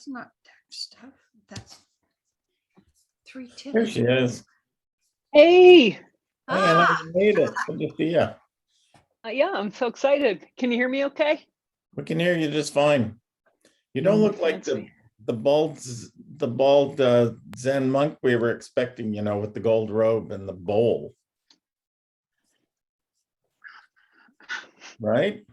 that's not stuff. That's 3 tips. There she is. Hey, Hi, Anna, you made it. Good to see you. yeah, I'm so excited. Can you hear me okay? We can hear you just fine. You don't look like Fancy. the bald Zen monk we were expecting, with the gold robe and the bowl. Right?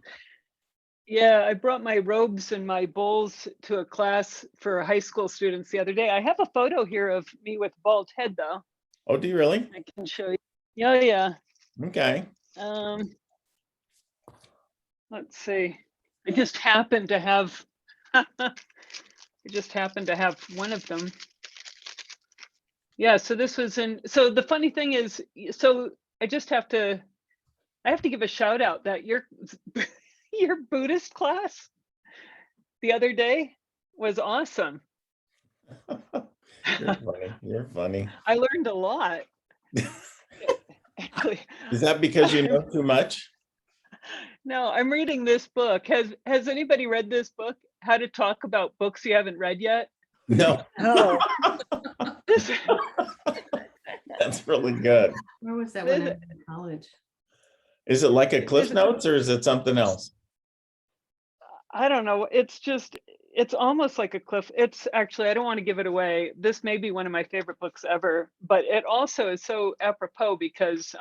Yeah, I brought my robes and my bowls to a class for high school students the other day. I have a photo here of me with bald head though. Oh, do you really? I can show you. Yeah. Okay. Let's see. I just happened to have one of them. Yeah, so this was so the funny thing is, so I have to give a shout out that your Buddhist class the other day was awesome. You're funny. You're funny. I learned a lot. Actually, Is that because you know too much? no, I'm reading this book. Has anybody read this book? How to Talk About Books You Haven't Read Yet? No. Oh, This, That's really good. where was that when I was in college? Is it like a Cliff Notes or is it something else? I don't know. It's almost like a cliff. It's actually, I don't want to give it away. This may be one of my favorite books ever, but it also is so apropos because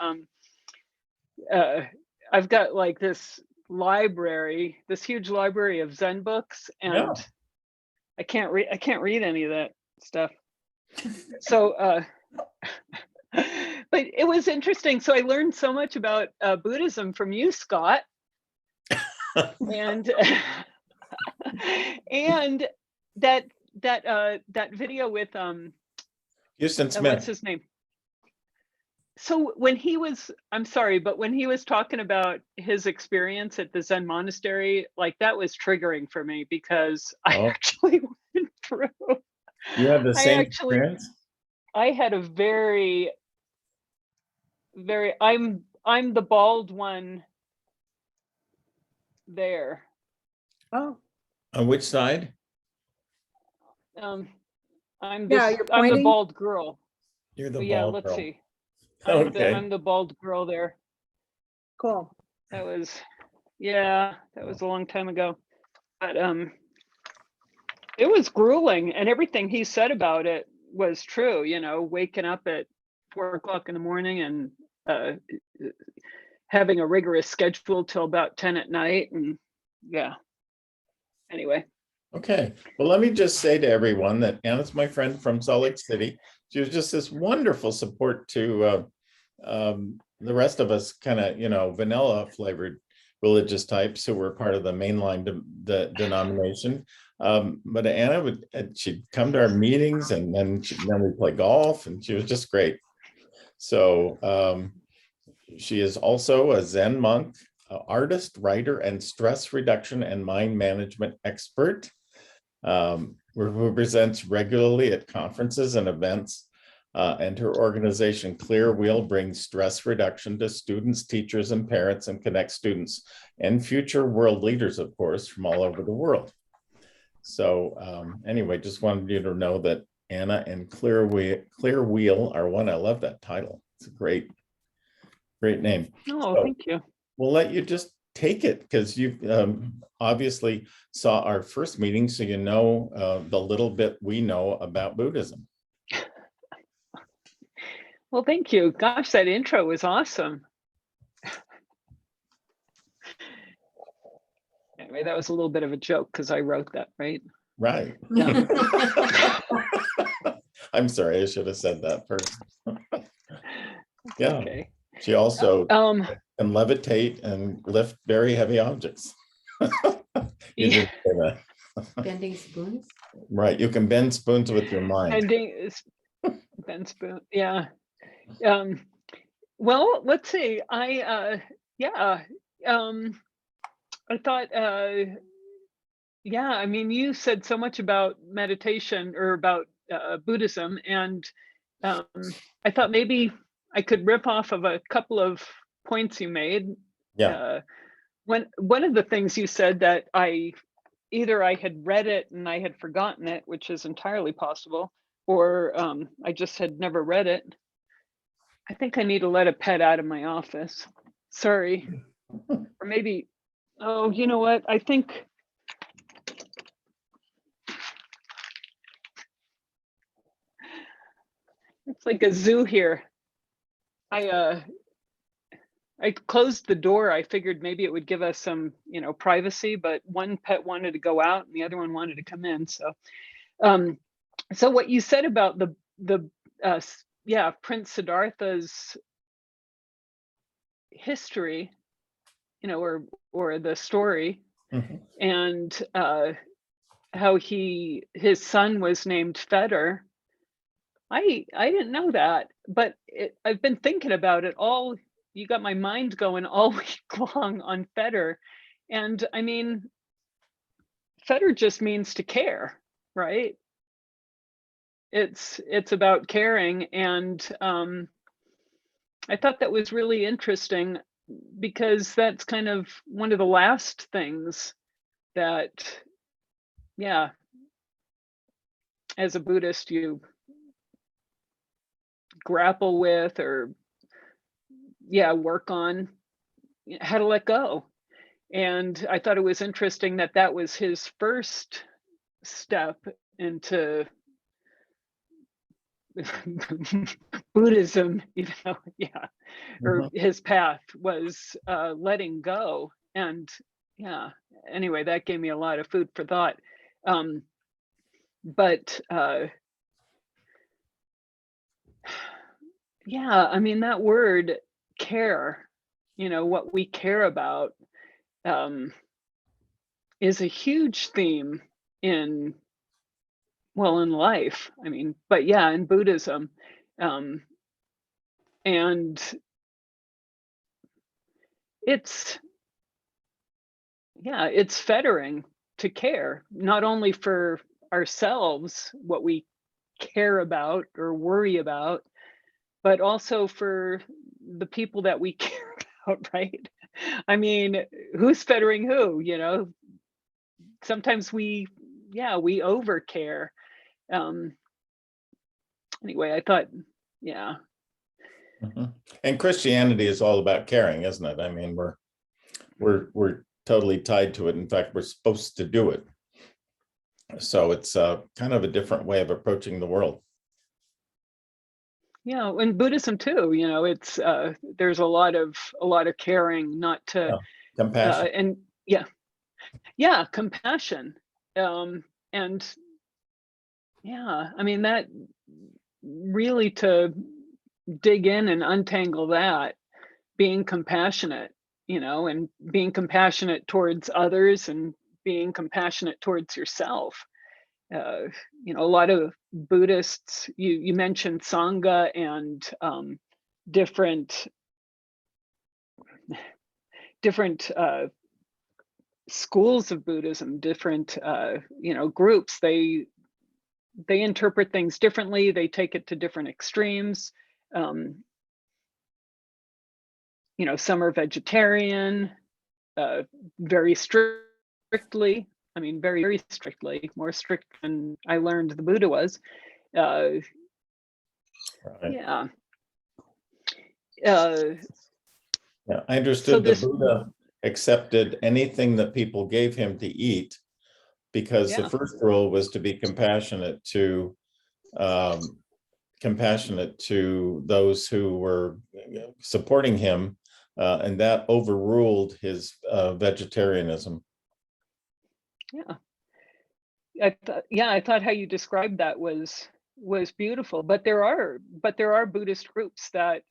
I've got like this huge library of Zen books, and Yeah. I can't read any of that stuff. So, but it was interesting. So I learned so much about Buddhism from you, Scott. and and that video with Houston what's Smith. his name? So when he was, I'm sorry, but when he was talking about his experience at the Zen monastery, like that was triggering for me because I Oh. actually went through. You had the same experience? I had a very I'm the bald one there. Oh, On which side? I'm Yeah, this you're I'm the pointing? bald girl. You're the But yeah, bald let's girl. see. Okay. I'm the bald girl there. cool. That was a long time ago. But it was grueling, and everything he said about it was true, waking up at 4 o'clock in the morning and having a rigorous schedule till about 10 at night. And yeah, anyway. Okay. Well, let me just say to everyone that Anna's my friend from Salt Lake City. She was just this wonderful support to the rest of us kind of, vanilla flavored religious types who were part of the mainline denomination. But Anna she'd come to our meetings and then we'd play golf, and she was just great. So she is also a Zen monk, artist, writer, and stress reduction and mind management expert. Who presents regularly at conferences and events. And her organization, Clear Wheel, brings stress reduction to students, teachers, and parents, and connects students and future world leaders, of course, from all over the world. So anyway, just wanted you to know that Anna and Clear Wheel are one. I love that title. It's a great name. Oh, So thank you. we'll let you just take it because you obviously saw our first meeting, so you know the little bit we know about Buddhism. Well, thank you. Gosh, that intro was awesome. Anyway, that was a little bit of a joke because I wrote that, right? Right. I'm sorry, I should have said that first. Yeah. Okay. She also Um, can levitate and lift very heavy objects. You didn't say that. Bending spoons? Right. You can bend spoons with your mind. bend spoon. Yeah. Well, let's see. I thought, I mean, you said so much about meditation or about Buddhism, and I thought maybe I could rip off of a couple of points you made. Yeah. One of the things you said that I either I had read it and I had forgotten it, which is entirely possible, or I just had never read it. I think I need to let a pet out of my office. Sorry. Or maybe, oh, you know what? I think it's like a zoo here. I closed the door. I figured maybe it would give us some, privacy, but one pet wanted to go out and the other one wanted to come in. So, so what you said about Prince Siddhartha's history, or the story, Mhm. and how his son was named Fetter. I didn't know that, but I've been thinking about it all. You got my mind going all week long on Fetter, and I mean, Fetter just means to care, right? It's about caring, and I thought that was really interesting because that's kind of one of the last things that, yeah, as a Buddhist, you grapple with or work on how to let go. And I thought it was interesting that that was his first step into Buddhism, or Mhm. his path was letting go. And anyway, that gave me a lot of food for thought. But I mean, that word care, what we care about, is a huge theme in life. I mean, but in Buddhism, and it's fettering to care, not only for ourselves, what we care about or worry about, but also for the people that we care about, right? I mean, who's fettering who, Sometimes we overcare. Anyway, I thought, Mhm. And Christianity is all about caring, isn't it? I mean, we're totally tied to it. In fact, we're supposed to do it. So it's kind of a different way of approaching the world. and Buddhism too, it's there's a lot of caring, not to Compassion. and compassion. And I mean, that really, to dig in and untangle that, being compassionate, and being compassionate towards others and being compassionate towards yourself. A lot of Buddhists, you mentioned Sangha and different schools of Buddhism, different groups. They interpret things differently. They take it to different extremes. Some are vegetarian, very strictly. I mean, very, very strictly, more strict than I learned the Buddha was. Right. Yeah. Yeah, I understood the Buddha accepted anything that people gave him to eat because the first rule was to be compassionate to those who were supporting him, and that overruled his vegetarianism. I thought how you described that was beautiful. But there are Buddhist groups that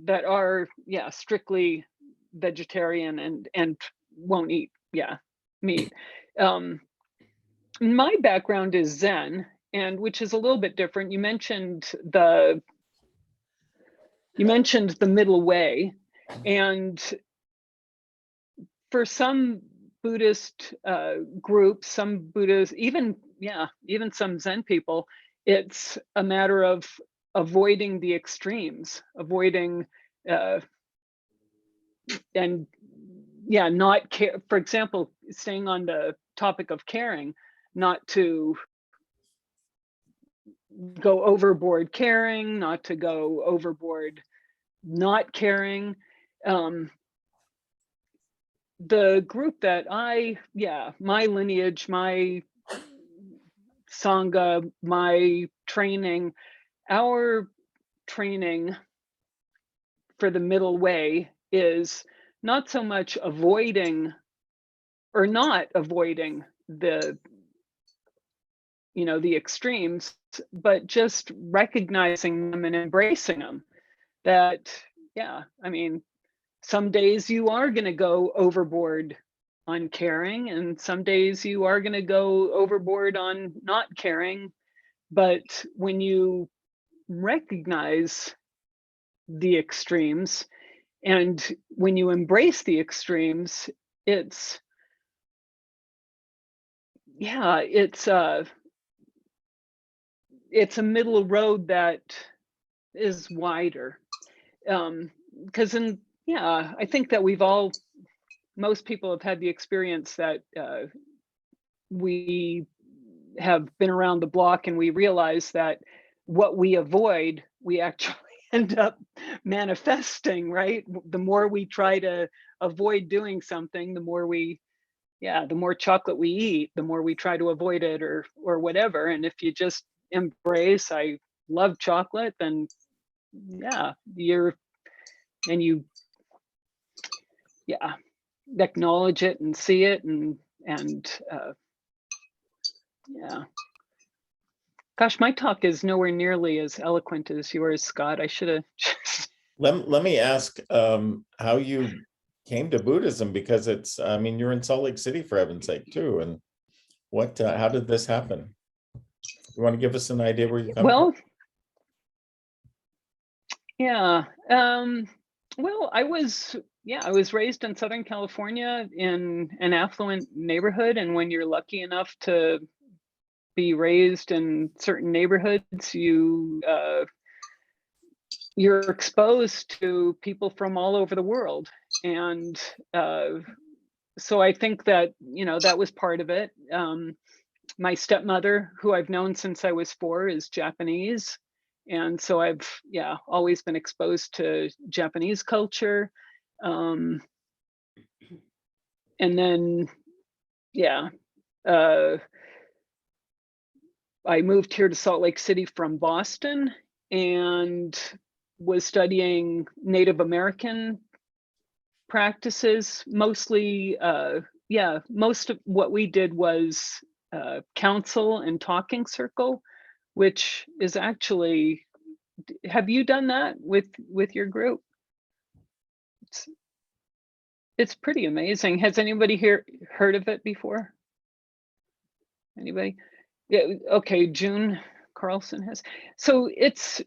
are strictly vegetarian and won't eat meat. My background is Zen, and which is a little bit different. You mentioned the middle way, and for some Buddhist groups, some Buddhists, even some Zen people, it's a matter of avoiding the extremes, avoiding and not care. For example, staying on the topic of caring, not to go overboard caring, not to go overboard not caring. The group that my lineage, my Sangha, my training, our training for the middle way is not so much avoiding or not avoiding the extremes, but just recognizing them and embracing them. That, I mean, some days you are going to go overboard on caring, and some days you are going to go overboard on not caring. But when you recognize the extremes and when you embrace the extremes, it's a middle road that is wider. Because I think that most people have had the experience that we have been around the block, and we realize that what we avoid, we actually end up manifesting, right? The more we try to avoid doing something, the more the more chocolate we eat, the more we try to avoid it or whatever. And if you just embrace, I love chocolate, then you acknowledge it and see it and gosh, my talk is nowhere nearly as eloquent as yours, Scott. I should have Let me ask how you came to Buddhism, because you're in Salt Lake City, for heaven's sake, too. And how did this happen? You want to give us an idea where you come from? Well, I was raised in Southern California in an affluent neighborhood. And when you're lucky enough to be raised in certain neighborhoods, you're exposed to people from all over the world. And so I think that, that was part of it. My stepmother, who I've known since I was 4, is Japanese. And so I've, always been exposed to Japanese culture. And then, I moved here to Salt Lake City from Boston and was studying Native American practices. Mostly, most of what we did was council and talking circle, which is actually, have you done that with your group? It's pretty amazing. Has anybody here heard of it before? Anybody? Yeah, okay, June Carlson has. So it's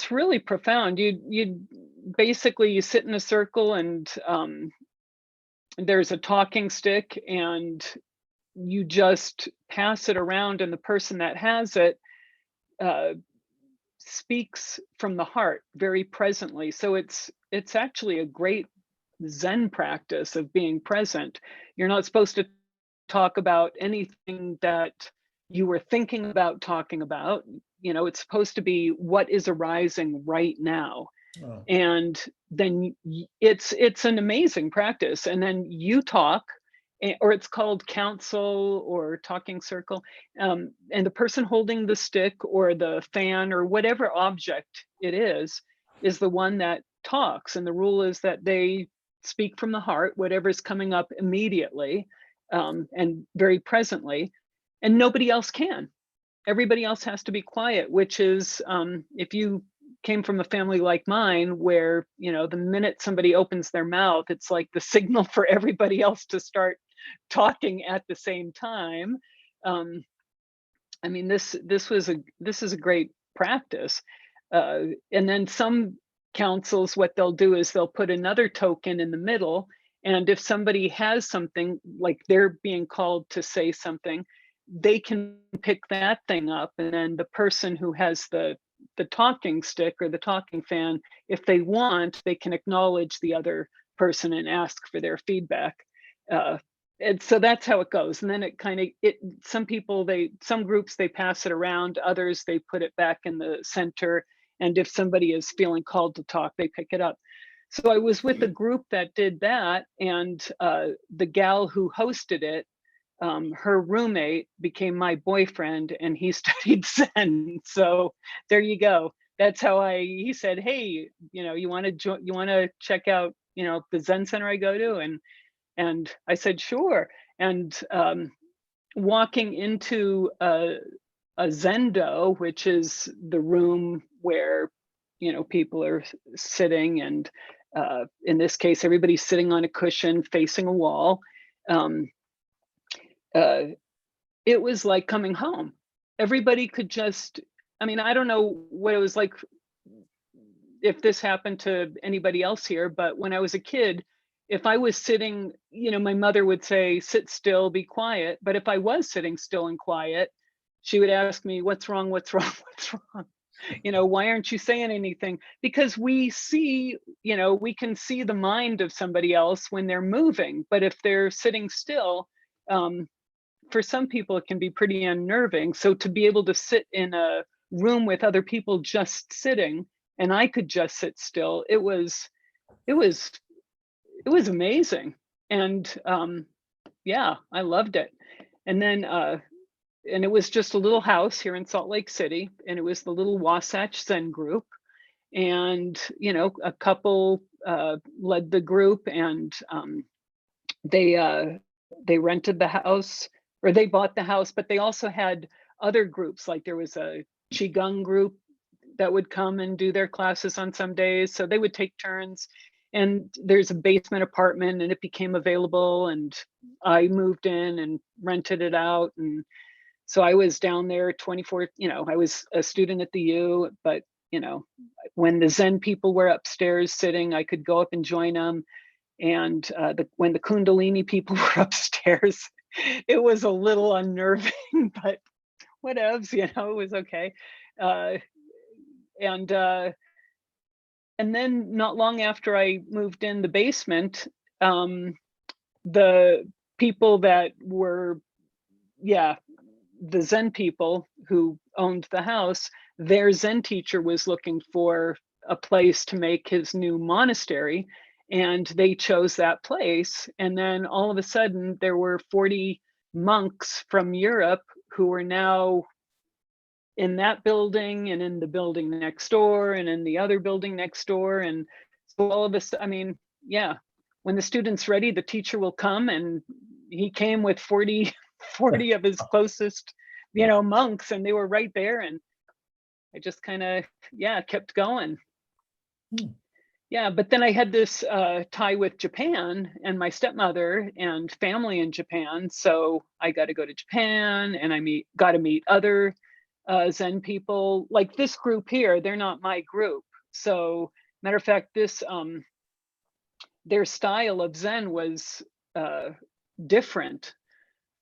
really profound. You basically, you sit in a circle, and there's a talking stick, and you just pass it around, and the person that has it speaks from the heart very presently. So it's actually a great Zen practice of being present. You're not supposed to talk about anything that you were thinking about talking about. It's supposed to be what is arising right now. Oh. And then it's an amazing practice. And then you talk, or it's called council or talking circle. And the person holding the stick or the fan or whatever object it is the one that talks. And the rule is that they speak from the heart, whatever's coming up immediately and very presently, and nobody else can. Everybody else has to be quiet, which is, if you came from a family like mine, where, the minute somebody opens their mouth, it's like the signal for everybody else to start talking at the same time. This is a great practice. And then some councils, what they'll do is they'll put another token in the middle. And if somebody has something, like they're being called to say something, they can pick that thing up. And then the person who has the talking stick or the talking fan, if they want, they can acknowledge the other person and ask for their feedback. and so that's how it goes. And then it kind of, some people, some groups, they pass it around, others, they put it back in the center. And if somebody is feeling called to talk, they pick it up. So I was with a group that did that, and the gal who hosted it, her roommate became my boyfriend, and he studied Zen. So there you go. That's how he said, hey, you want to check out, the Zen center I go to? And I said, sure. And walking into a Zendo, which is the room where, people are sitting, and in this case, everybody's sitting on a cushion facing a wall. It was like coming home. Everybody could just, I don't know what it was like, if this happened to anybody else here, but when I was a kid, if I was sitting, my mother would say, sit still, be quiet. But if I was sitting still and quiet, she would ask me, what's wrong? What's wrong? What's wrong? Why aren't you saying anything? Because we see, we can see the mind of somebody else when they're moving. But if they're sitting still, for some people, it can be pretty unnerving. So to be able to sit in a room with other people just sitting, and I could just sit still, it was amazing. And yeah, I loved it. And then and it was just a little house here in Salt Lake City, and it was the little Wasatch Zen group. And a couple led the group, and they rented the house, or they bought the house, but they also had other groups. Like there was a Qigong group that would come and do their classes on some days, so they would take turns. And there's a basement apartment, and it became available, and I moved in and rented it out. And so I was down there 24, I was a student at the U, but when the Zen people were upstairs sitting, I could go up and join them. And when the Kundalini people were upstairs, it was a little unnerving, but whatevs, it was okay. And then not long after I moved in the basement, the people that were, the Zen people who owned the house, their Zen teacher was looking for a place to make his new monastery, and they chose that place. And then all of a sudden there were 40 monks from Europe who were now in that building, and in the building next door, and in the other building next door. And so all of us, when the student's ready, the teacher will come. And he came with 40 of his closest, monks, and they were right there. And I just kind of, kept going. Yeah, but then I had this tie with Japan and my stepmother and family in Japan. So I got to go to Japan, and I got to meet other Zen people. Like this group here, they're not my group. So matter of fact, this their style of Zen was different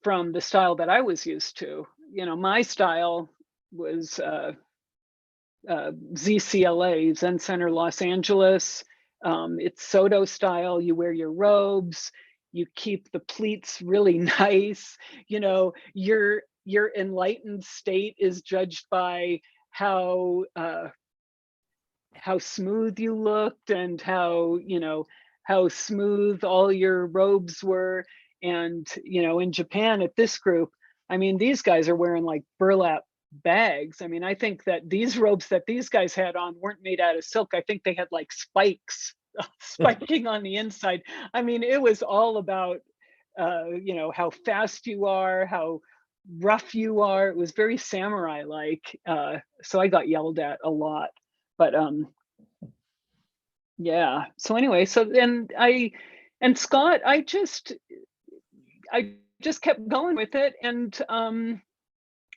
from the style that I was used to. My style was ZCLA, Zen Center Los Angeles. It's Soto style. You wear your robes, you keep the pleats really nice. Your enlightened state is judged by how smooth you looked, and how smooth all your robes were. And in Japan, at this group, these guys are wearing like burlap bags. I think that these robes that these guys had on weren't made out of silk. I think they had like spikes spiking on the inside. It was all about how fast you are, how rough you are. It was very samurai like. So I got yelled at a lot. But so anyway, so then Scott, I just kept going with it. And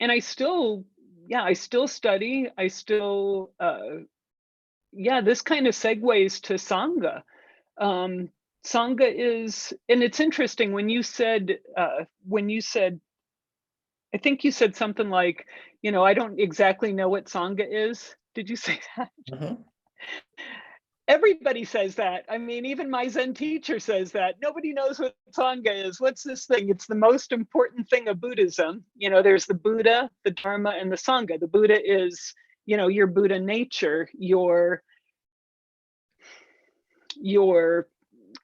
I still study. I still, this kind of segues to Sangha. Sangha is, and it's interesting when you said, I think you said something like, I don't exactly know what Sangha is. Did you say that? Mm-hmm. everybody says that. I mean, even my Zen teacher says that. Nobody knows what Sangha is. What's this thing? It's the most important thing of Buddhism. You know, there's the Buddha, the Dharma, and the Sangha. The Buddha is, you know, your Buddha nature, your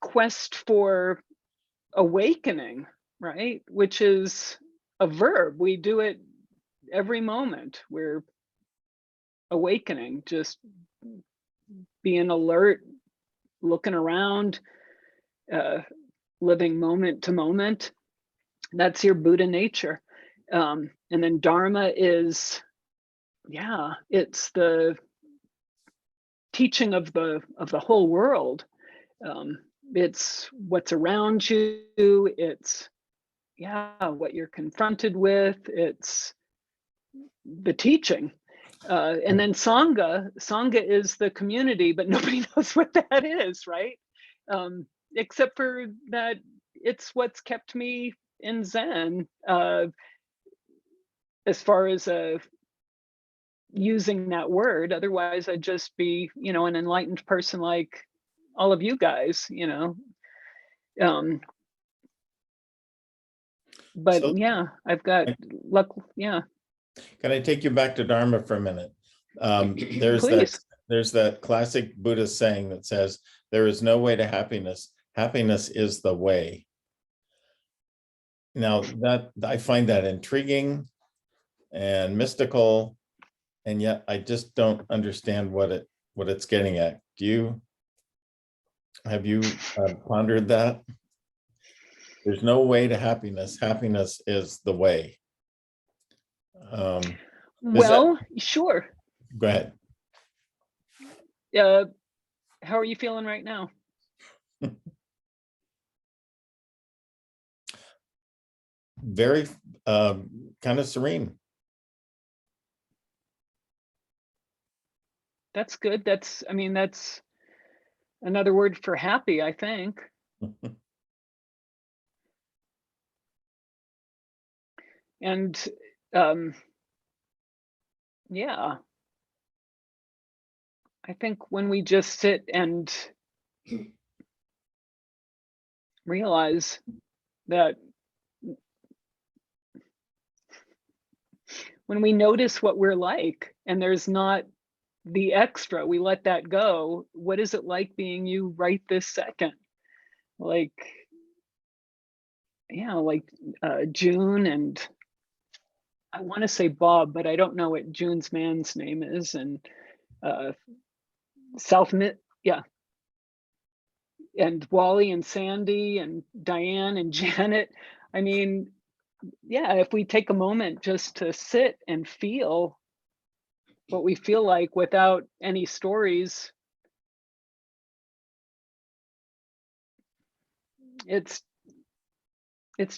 quest for awakening, right? Which is a verb. We do it every moment. We're awakening, just being alert, looking around, living moment to moment. That's your Buddha nature. And then Dharma is, yeah, it's the teaching of the whole world. It's what's around you. It's, yeah, what you're confronted with. It's the teaching. And then Sangha is the community, but nobody knows what that is, right? Except for that it's what's kept me in Zen, as far as using that word. Otherwise, I'd just be, you know, an enlightened person like all of you guys, you know. But So yeah, I've got luck. Yeah, can I take you back to Dharma for a minute? There's please. that classic Buddhist saying that says, there is no way to happiness. Happiness is the way. Now that I find that intriguing and mystical, and yet I just don't understand what it's getting at. Have you pondered that? There's no way to happiness. Happiness is the way. Well, sure. Go ahead. How are you feeling right now? Very kind of serene. That's good. I mean, that's another word for happy, I think. And yeah, I think when we just sit and realize that, when we notice what we're like and there's not the extra, we let that go. What is it like being you right this second? Like, yeah, like June, and I want to say Bob, but I don't know what June's man's name is, and yeah, and Wally and Sandy and Diane and Janet. I mean, yeah, if we take a moment just to sit and feel what we feel like without any stories, it's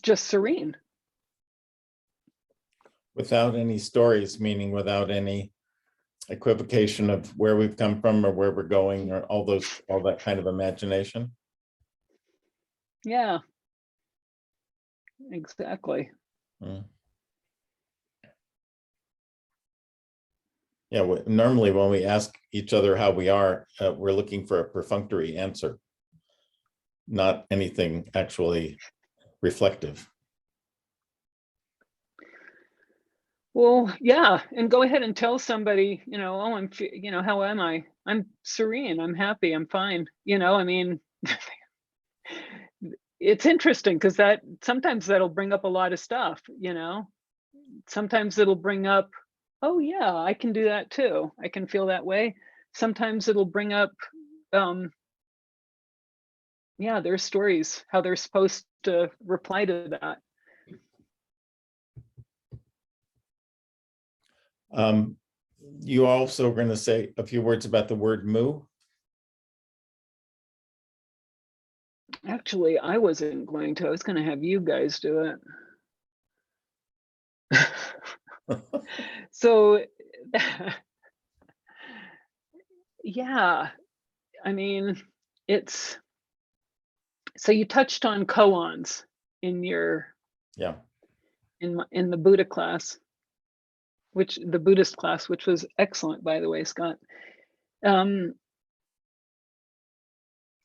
just serene. Without any stories, meaning without any equivocation of where we've come from or where we're going, or all that kind of imagination. Yeah, exactly. Yeah, normally when we ask each other how we are, we're looking for a perfunctory answer, not anything actually reflective. Well, yeah, and go ahead and tell somebody, you know, oh, you know, how am I? I'm serene, I'm happy, I'm fine. You know, I mean, it's interesting because sometimes that'll bring up a lot of stuff, you know. Sometimes it'll bring up, oh yeah, I can do that too. I can feel that way. Sometimes it'll bring up, yeah, their stories, how they're supposed to reply to that. You also are going to say a few words about the word moo. Actually, I wasn't going to. I was going to have you guys do it. So, yeah, I mean, so you touched on koans in your, Yeah. in the Buddha class, the Buddhist class, which was excellent, by the way, Scott.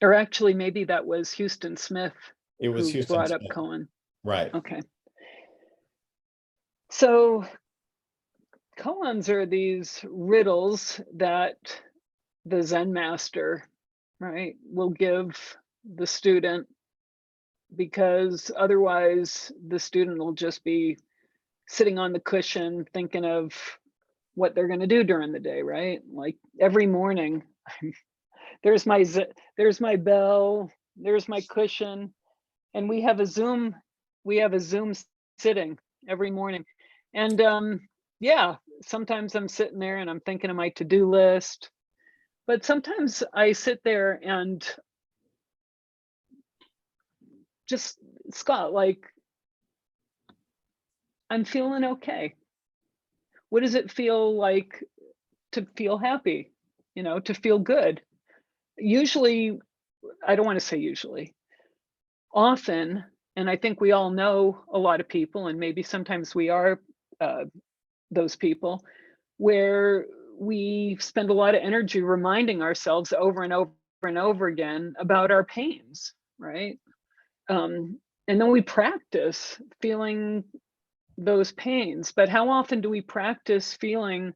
Or actually, maybe that was Houston Smith It was who Houston brought up Smith. koan. Right. Okay. So koans are these riddles that the Zen master, right, will give the student, because otherwise the student will just be sitting on the cushion thinking of what they're going to do during the day, right? Like every morning, there's my bell, there's my cushion, and we have a Zoom sitting every morning. And yeah, sometimes I'm sitting there and I'm thinking of my to-do list, but sometimes I sit there and just, Scott, like, I'm feeling okay. What does it feel like to feel happy, to feel good? Usually, I don't want to say usually, often, and I think we all know a lot of people, and maybe sometimes we are those people, where we spend a lot of energy reminding ourselves over and over and over again about our pains, right? And then we practice feeling those pains. But how often do we practice feeling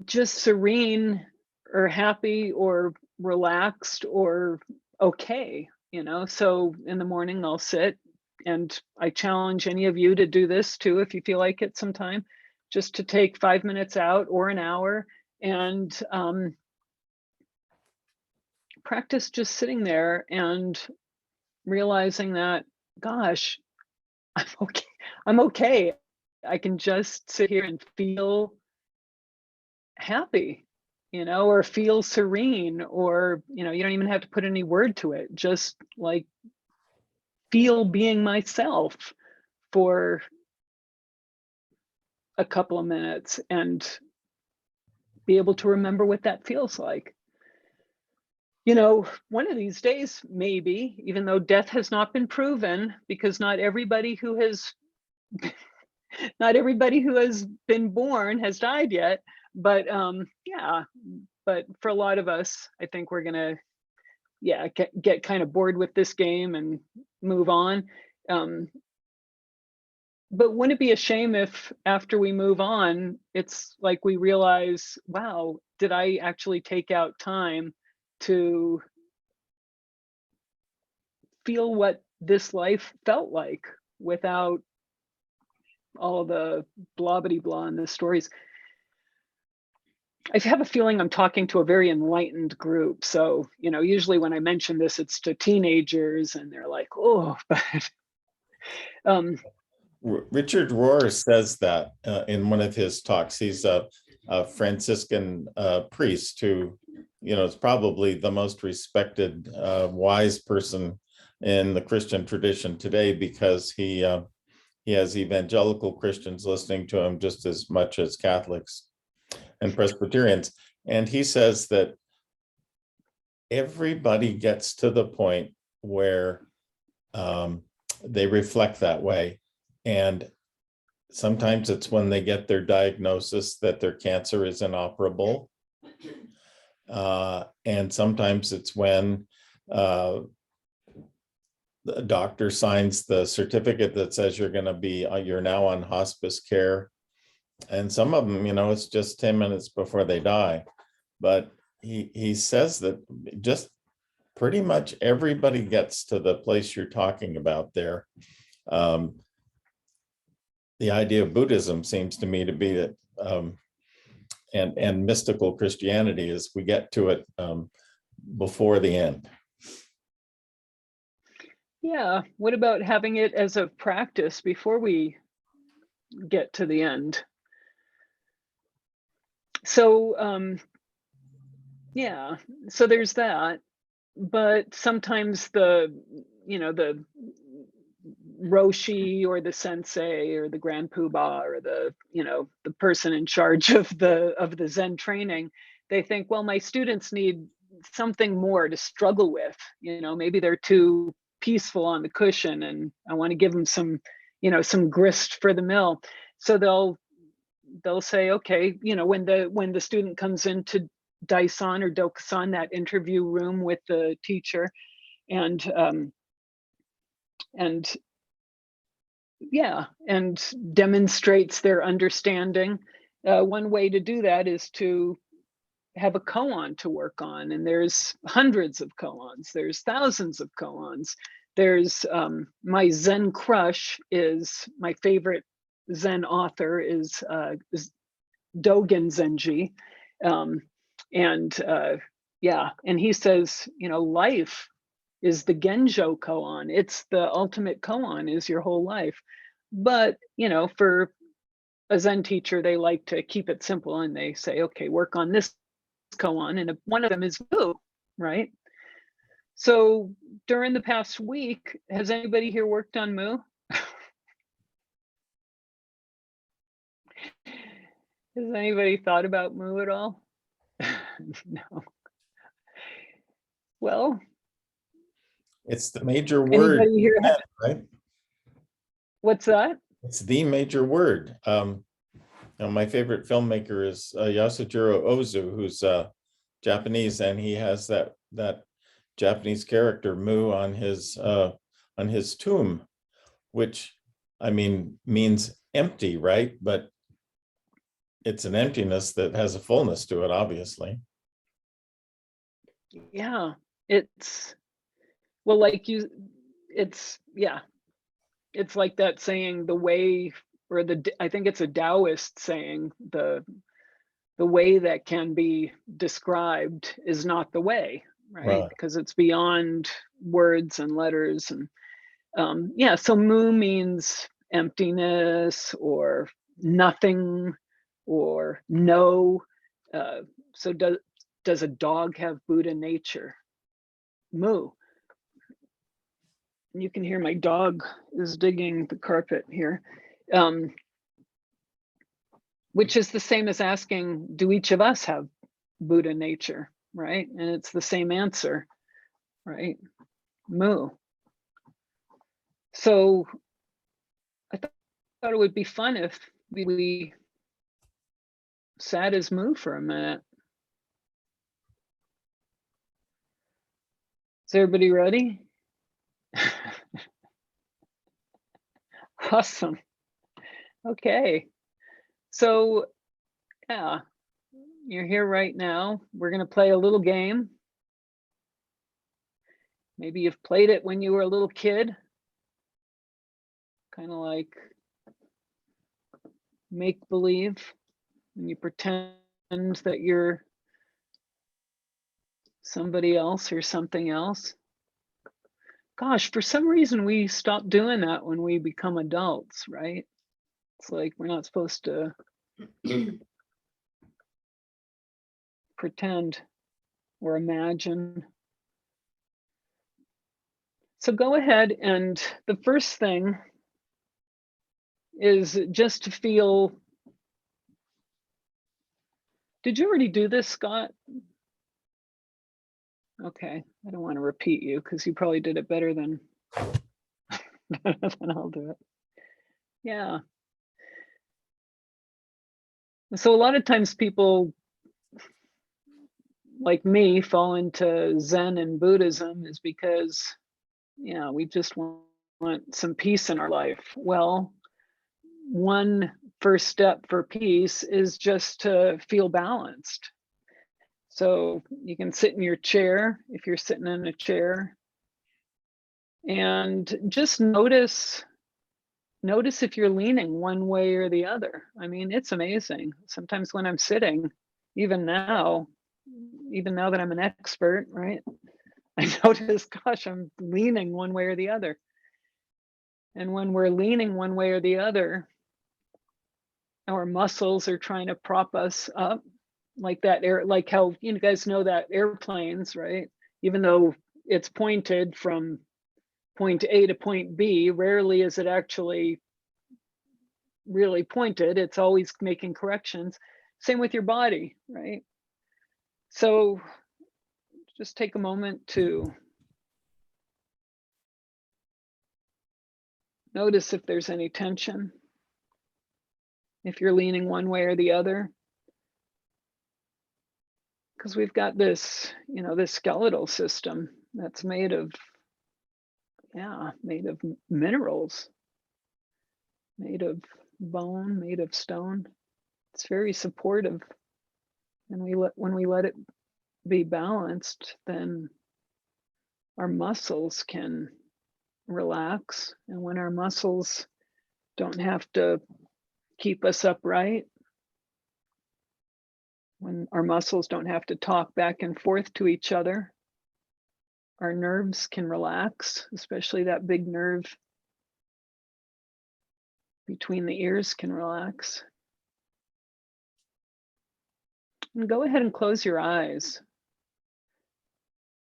just serene or happy or relaxed or okay? So in the morning I'll sit, and I challenge any of you to do this too if you feel like it sometime, just to take 5 minutes out or an hour and practice just sitting there and realizing that, gosh, I'm okay. I can just sit here and feel happy, or feel serene, or, you don't even have to put any word to it. Just like feel being myself for a couple of minutes and be able to remember what that feels like. One of these days, maybe, even though death has not been proven, because not everybody who has been born has died yet, but yeah, but for a lot of us, I think we're gonna get kind of bored with this game and move on. But wouldn't it be a shame if after we move on, it's like we realize, wow, did I actually take out time to feel what this life felt like without all the blah blah blah in the stories? I have a feeling I'm talking to a very enlightened group. So, usually when I mention this, it's to teenagers and they're like, oh, but Richard Rohr says that in one of his talks. He's a Franciscan priest who, is probably the most respected wise person in the Christian tradition today, because he has evangelical Christians listening to him just as much as Catholics and Presbyterians. And he says that everybody gets to the point where they reflect that way. And sometimes it's when they get their diagnosis that their cancer is inoperable. And sometimes it's when the doctor signs the certificate that says you're now on hospice care. And some of them, it's just 10 minutes before they die. But he says that just pretty much everybody gets to the place you're talking about there. The idea of Buddhism seems to me to be that, and mystical Christianity, is we get to it before the end. Yeah. What about having it as a practice before we get to the end? So, yeah, so there's that. But sometimes the Roshi or the sensei or the grand poobah or the person in charge of the Zen training, they think, well, my students need something more to struggle with. Maybe they're too peaceful on the cushion, and I want to give them some grist for the mill. So they'll say, okay, when the student comes in to Daison or Dokusan, that interview room with the teacher, and yeah, and demonstrates their understanding. One way to do that is to have a koan to work on, and there's hundreds of koans, there's thousands of koans. There's my Zen crush is, my favorite Zen author is Dogen Zenji. Yeah, and he says, you know, life is the Genjo koan. It's the ultimate koan, is your whole life. But, you know, for a Zen teacher, they like to keep it simple, and they say, okay, work on this koan, and one of them is Mu, right? So during the past week, has anybody here worked on Mu? Has anybody thought about Mu at all? No. Well, It's the major word, anybody here have, right? what's that? It's the major word. You know, my favorite filmmaker is Yasujiro Ozu, who's Japanese, and he has that Japanese character Mu on his tomb, which, I mean, means empty, right? But it's an emptiness that has a fullness to it, obviously. Yeah, it's, well, like you, it's, yeah, it's like that saying, the way, or I think it's a Taoist saying, the way that can be described is not the way, right? Right. Because it's beyond words and letters. And yeah, so Mu means emptiness or nothing or no. So does a dog have Buddha nature? Mu. You can hear my dog is digging the carpet here. Which is the same as asking, do each of us have Buddha nature, right? And it's the same answer, right? Mu. So I thought it would be fun if we sat as Mu for a minute. Is everybody ready? Awesome. Okay. So, yeah, you're here right now. We're going to play a little game. Maybe you've played it when you were a little kid. Kind of like make believe, and you pretend that you're somebody else or something else. Gosh, for some reason we stop doing that when we become adults, right? It's like we're not supposed to pretend or imagine. So go ahead, and the first thing is just to feel. Did you already do this, Scott? Okay, I don't want to repeat you because you probably did it better than I'll do it. Yeah. So a lot of times people like me fall into Zen and Buddhism is because, yeah, we just want some peace in our life. Well, one first step for peace is just to feel balanced. So you can sit in your chair, if you're sitting in a chair, and just notice if you're leaning one way or the other. I mean, it's amazing. Sometimes when I'm sitting, even now that I'm an expert, right? I notice, gosh, I'm leaning one way or the other. And when we're leaning one way or the other, our muscles are trying to prop us up, like that like how you guys know that airplanes, right? Even though it's pointed from point A to point B, rarely is it actually really pointed. It's always making corrections. Same with your body, right? So just take a moment to notice if there's any tension, if you're leaning one way or the other. because we've got this, this skeletal system that's made of minerals, made of bone, made of stone. It's very supportive. And when we let it be balanced, then our muscles can relax. And when our muscles don't have to keep us upright, when our muscles don't have to talk back and forth to each other, our nerves can relax, especially that big nerve between the ears can relax. And go ahead and close your eyes.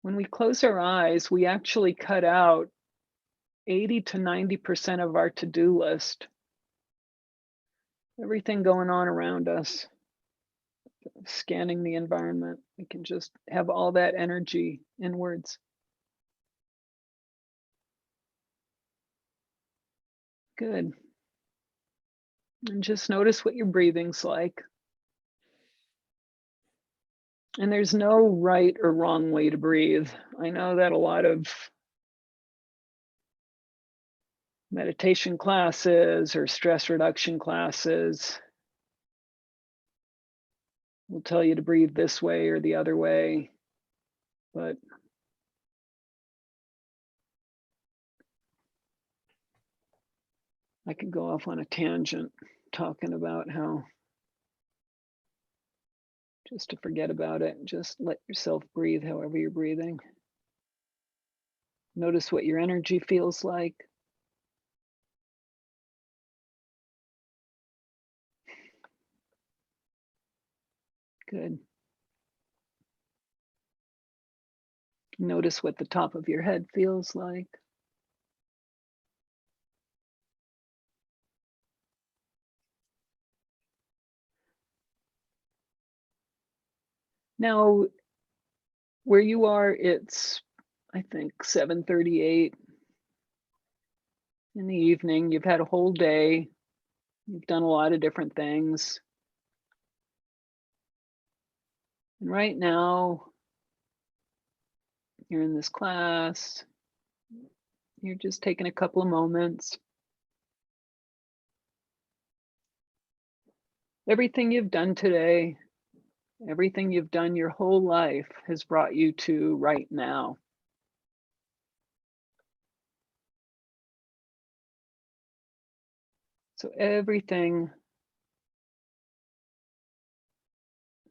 When we close our eyes, we actually cut out 80 to 90% of our to-do list. Everything going on around us, scanning the environment, we can just have all that energy inwards. Good. And just notice what your breathing's like. And there's no right or wrong way to breathe. I know that a lot of meditation classes or stress reduction classes will tell you to breathe this way or the other way, but I could go off on a tangent talking about how just to forget about it, just let yourself breathe however you're breathing. Notice what your energy feels like. Good. Notice what the top of your head feels like. Now, where you are, it's, I think, 7:38 in the evening. You've had a whole day. You've done a lot of different things. And right now, you're in this class. You're just taking a couple of moments. Everything you've done today, everything you've done your whole life has brought you to right now. So everything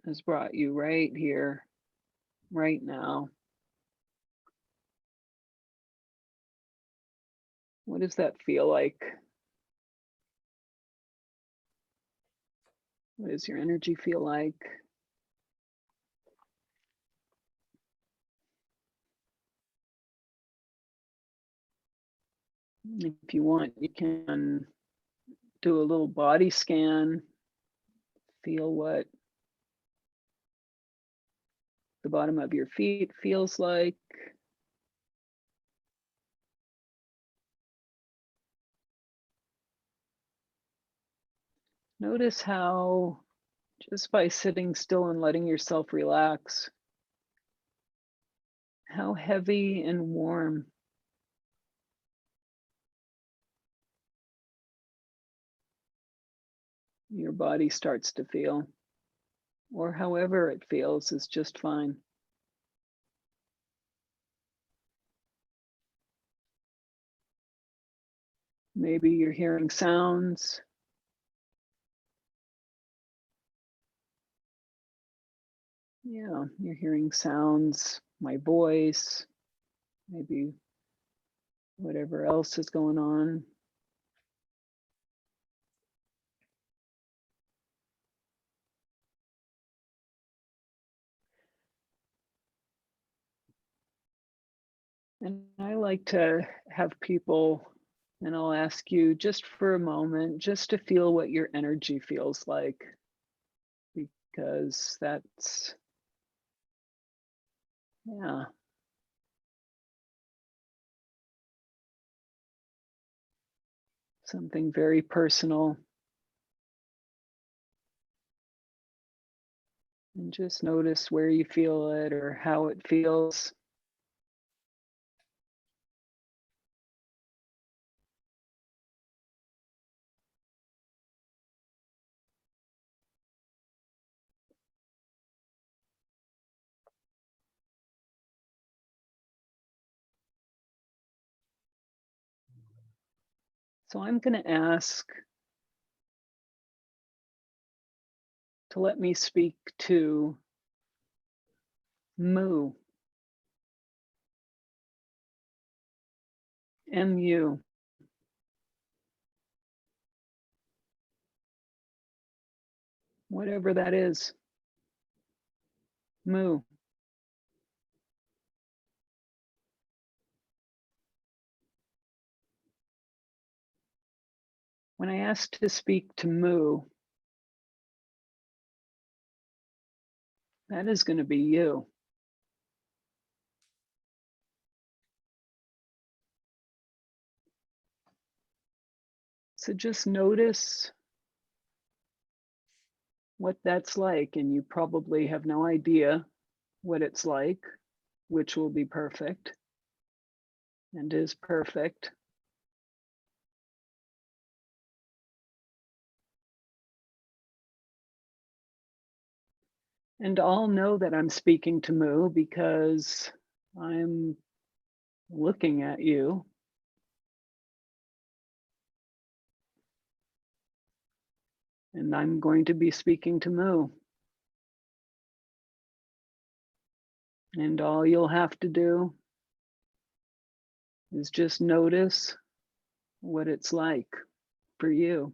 has brought you right here, right now. What does that feel like? What does your energy feel like? If you want, you can do a little body scan, feel what the bottom of your feet feels like. Notice how, just by sitting still and letting yourself relax, how heavy and warm your body starts to feel, or however it feels is just fine. Maybe you're hearing sounds. Yeah, you're hearing sounds, my voice, maybe whatever else is going on. And I like to have people, and I'll ask you just for a moment, just to feel what your energy feels like, because that's, yeah. Something very personal And just notice where you feel it or how it feels. So I'm going to ask to let me speak to Mu. MU. Whatever that is. Mu. When I ask to speak to Mu, that is going to be you. So just notice what that's like, and you probably have no idea what it's like, which will be perfect and is perfect. And I'll know that I'm speaking to Mu because I'm looking at you. And I'm going to be speaking to Mu. And all you'll have to do is just notice what it's like for you.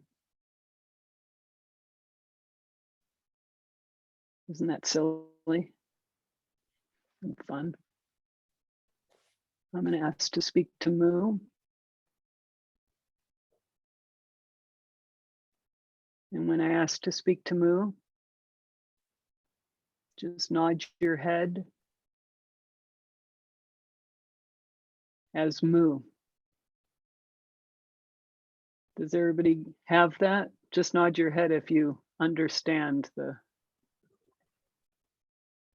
Isn't that silly and fun? I'm going to ask to speak to Mu. And when I ask to speak to Mu, just nod your head as Mu. Does everybody have that? Just nod your head if you understand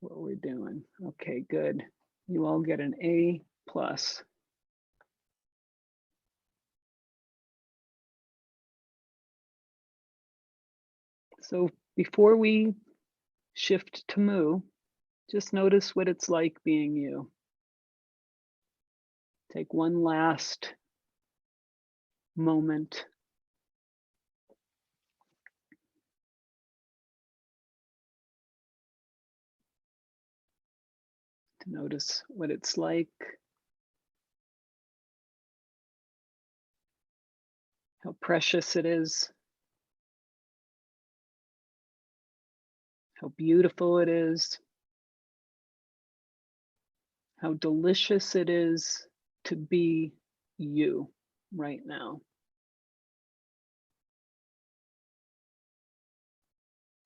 what we're doing. Okay, good. You all get an A+. So before we shift to Mu, just notice what it's like being you. Take one last moment to notice what it's like, how precious it is, how beautiful it is, how delicious it is to be you right now.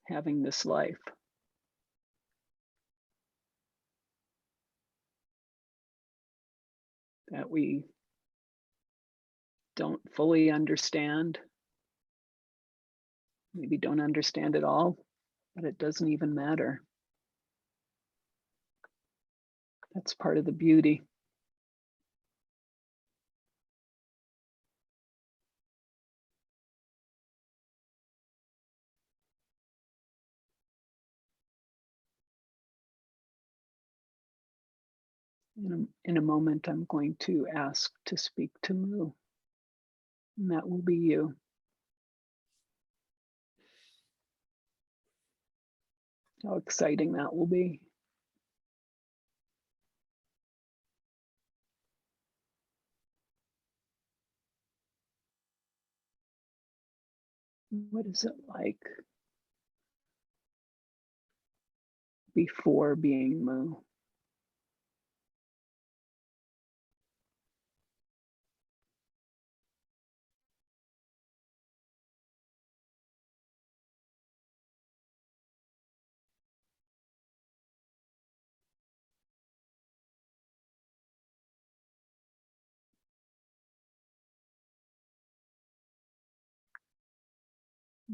Having this life. That we don't fully understand, maybe don't understand at all, but it doesn't even matter. That's part of the beauty. In a moment, I'm going to ask to speak to Mu, and that will be you. How exciting that will be. What is it like before being Mu?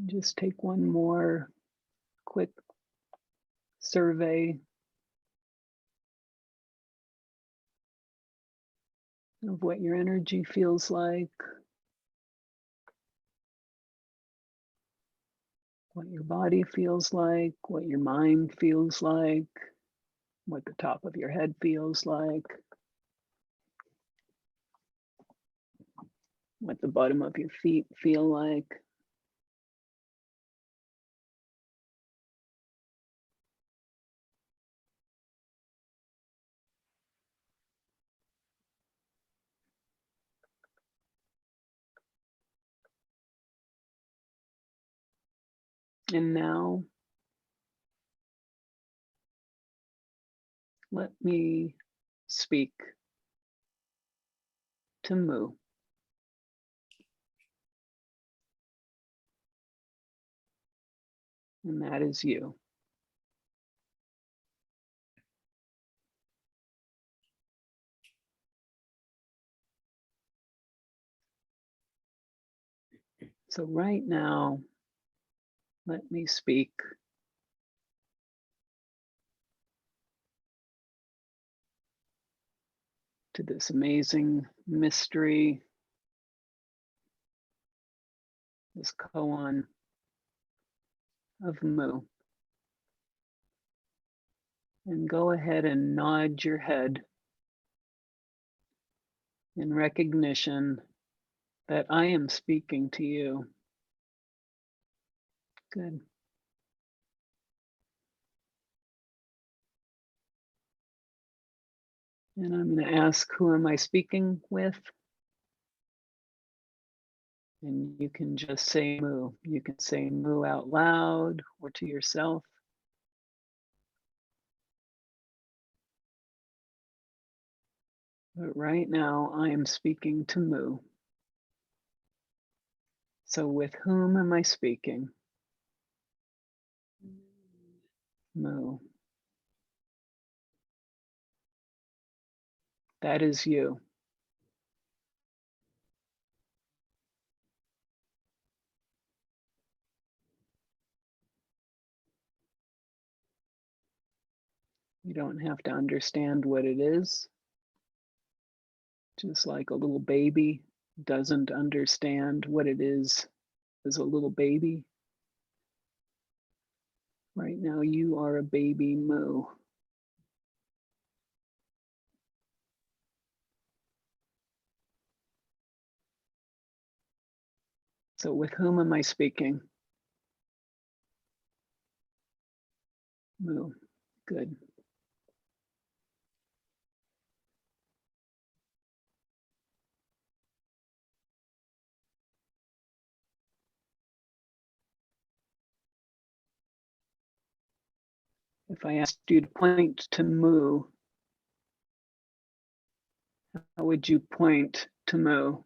Just take one more quick survey of what your energy feels like, what your body feels like, what your mind feels like, what the top of your head feels like, what the bottom of your feet feel like. And now, let me speak to Mu. And that is you. So right now, let me speak to this amazing mystery, this koan of Mu. And go ahead and nod your head in recognition that I am speaking to you. Good. And I'm going to ask, who am I speaking with? And you can just say Mu. You can say Mu out loud or to yourself. But right now, I am speaking to Mu. So with whom am I speaking? Mu. That is you. You don't have to understand what it is. Just like a little baby doesn't understand what it is as a little baby. Right now, you are a baby Mu. So with whom am I speaking? Mu. Good. If I asked you to point to Mu, how would you point to Mu?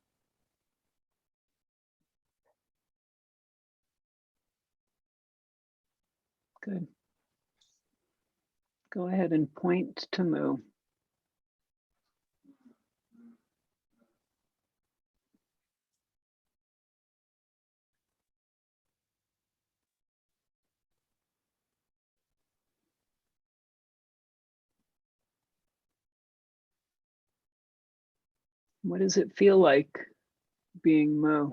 Good. Go ahead and point to Mu. What does it feel like being Mu?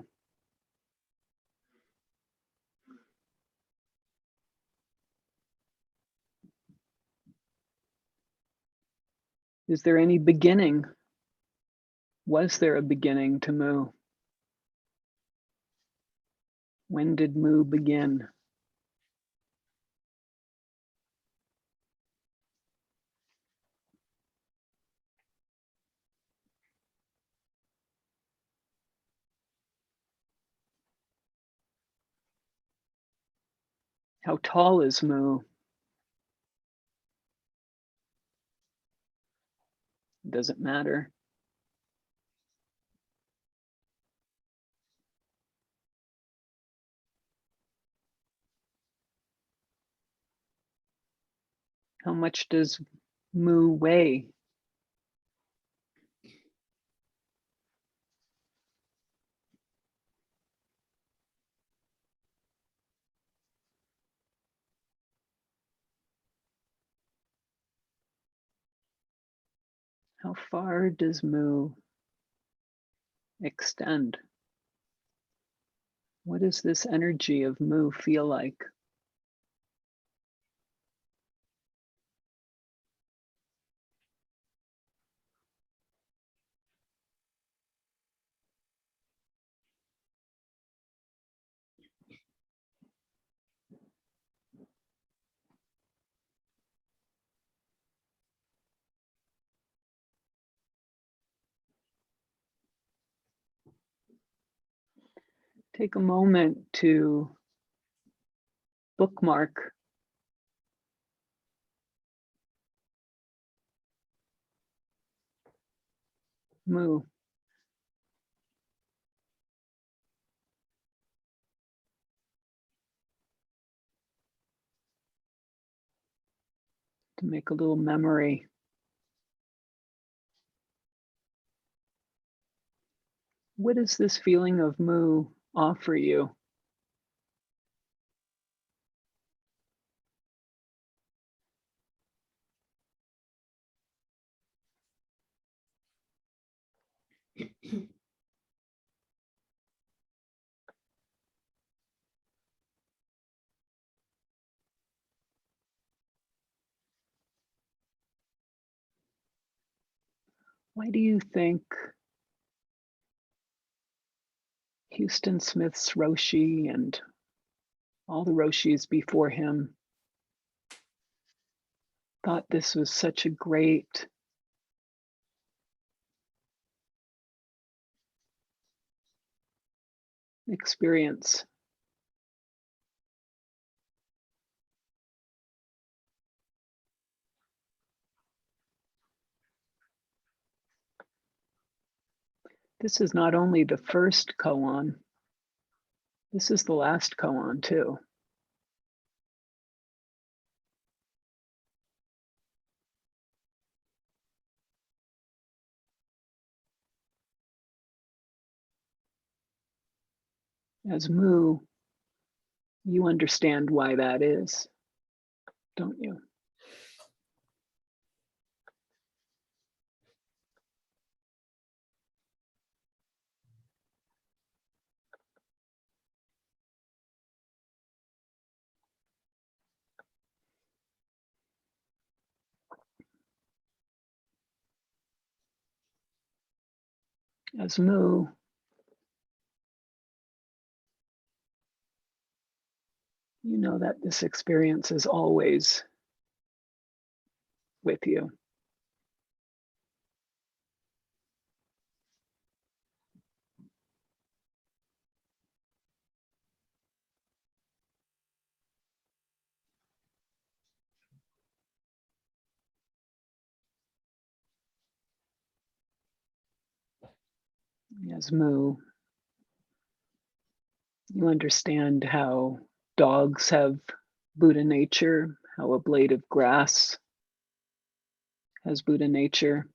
Is there any beginning? Was there a beginning to Mu? When did Mu begin? How tall is Mu? Does it matter? How much does Mu weigh? How far does mu extend? What does this energy of mu feel like? Take a moment to bookmark mu. To make a little memory. What does this feeling of mu offer you? Why do you think Houston Smith's Roshi and all the Roshis before him thought this was such a great experience? This is not only the first koan, this is the last koan too. As mu, you understand why that is, don't you? As mu, you know that this experience is always with you. As mu, you understand how dogs have Buddha nature, how a blade of grass has Buddha nature.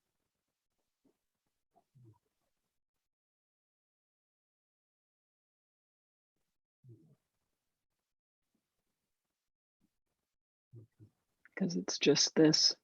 Because it's just this.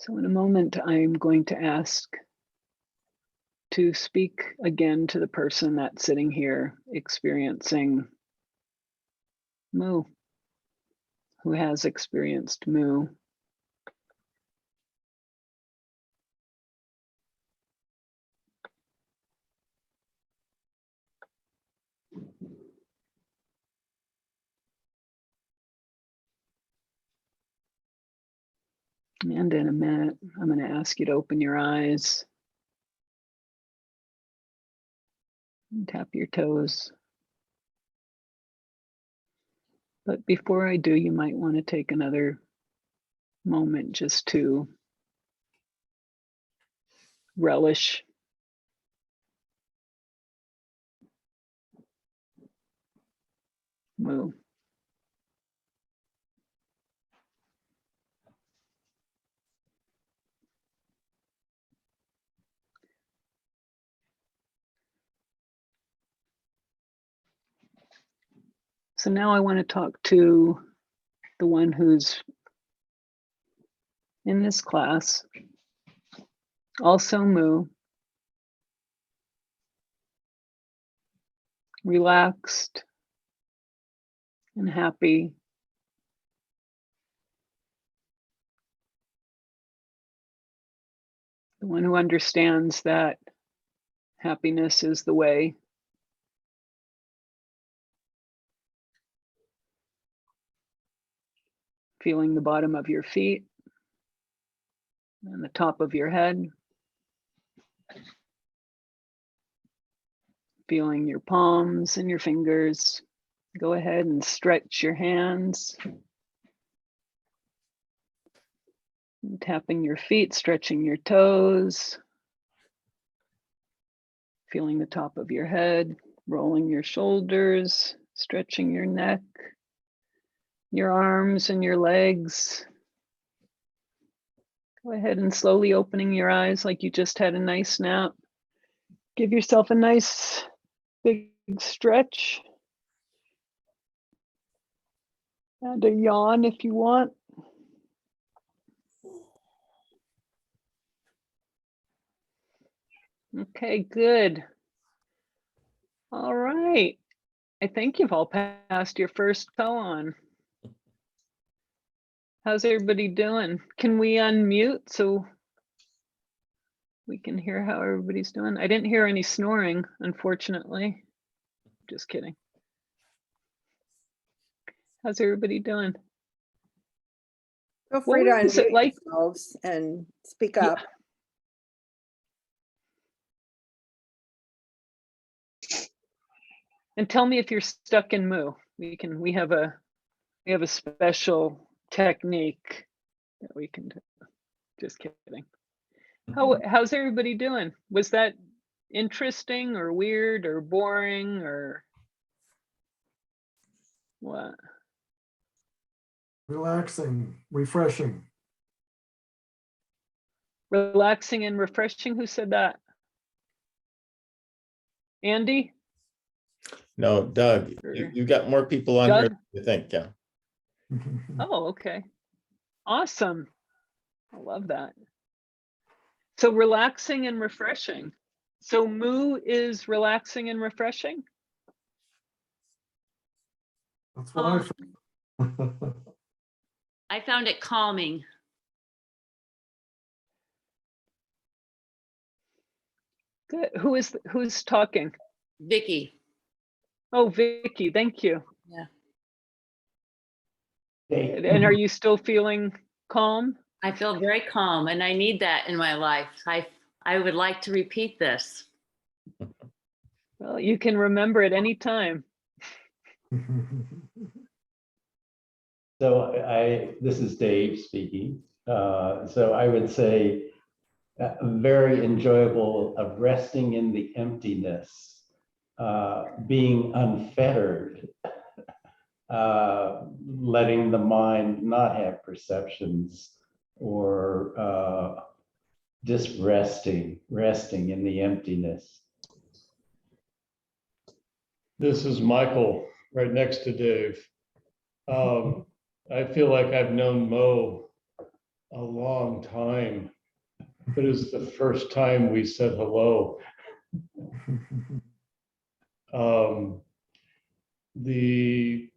So in a moment, I'm going to ask to speak again to the person that's sitting here experiencing mu, who has experienced mu. And in a minute, I'm going to ask you to open your eyes and tap your toes. But before I do, you might want to take another moment just to relish Moo. So now I want to talk to the one who's in this class, also moo, relaxed and happy. The one who understands that happiness is the way. Feeling the bottom of your feet and the top of your head. Feeling your palms and your fingers. Go ahead and stretch your hands. And tapping your feet, stretching your toes. Feeling the top of your head, rolling your shoulders, stretching your neck, your arms and your legs. Go ahead and slowly opening your eyes like you just had a nice nap. Give yourself a nice big stretch. And a yawn if you want. Okay, good. All right. I think you've all passed your first koan. How's everybody doing? Can we unmute so we can hear how everybody's doing? I didn't hear any snoring, unfortunately. Just kidding. How's everybody doing? Feel free to What was it unmute like? yourselves and speak Yeah. up. And tell me if you're stuck in moo. We have a special technique that we can do. Just kidding. How's everybody doing? Was that interesting or weird or boring or what? Relaxing, refreshing. Relaxing and refreshing? Who said that? Andy? No, Doug, you got more people on here Doug? than you think, yeah. Oh, okay. Awesome. I love that. So relaxing and refreshing. So moo is relaxing and refreshing? That's what I found. I found it calming. Good. Who's talking? Vicky. Oh, Vicky, thank you. Yeah. And are you still feeling calm? I feel very calm and I need that in my life. I would like to repeat this. Well, you can remember at any time. So this is Dave speaking. So I would say very enjoyable of resting in the emptiness, being unfettered, letting the mind not have perceptions, or just resting in the emptiness. This is Michael, right next to Dave. I feel like I've known Mo a long time, but it's the first time we said hello. The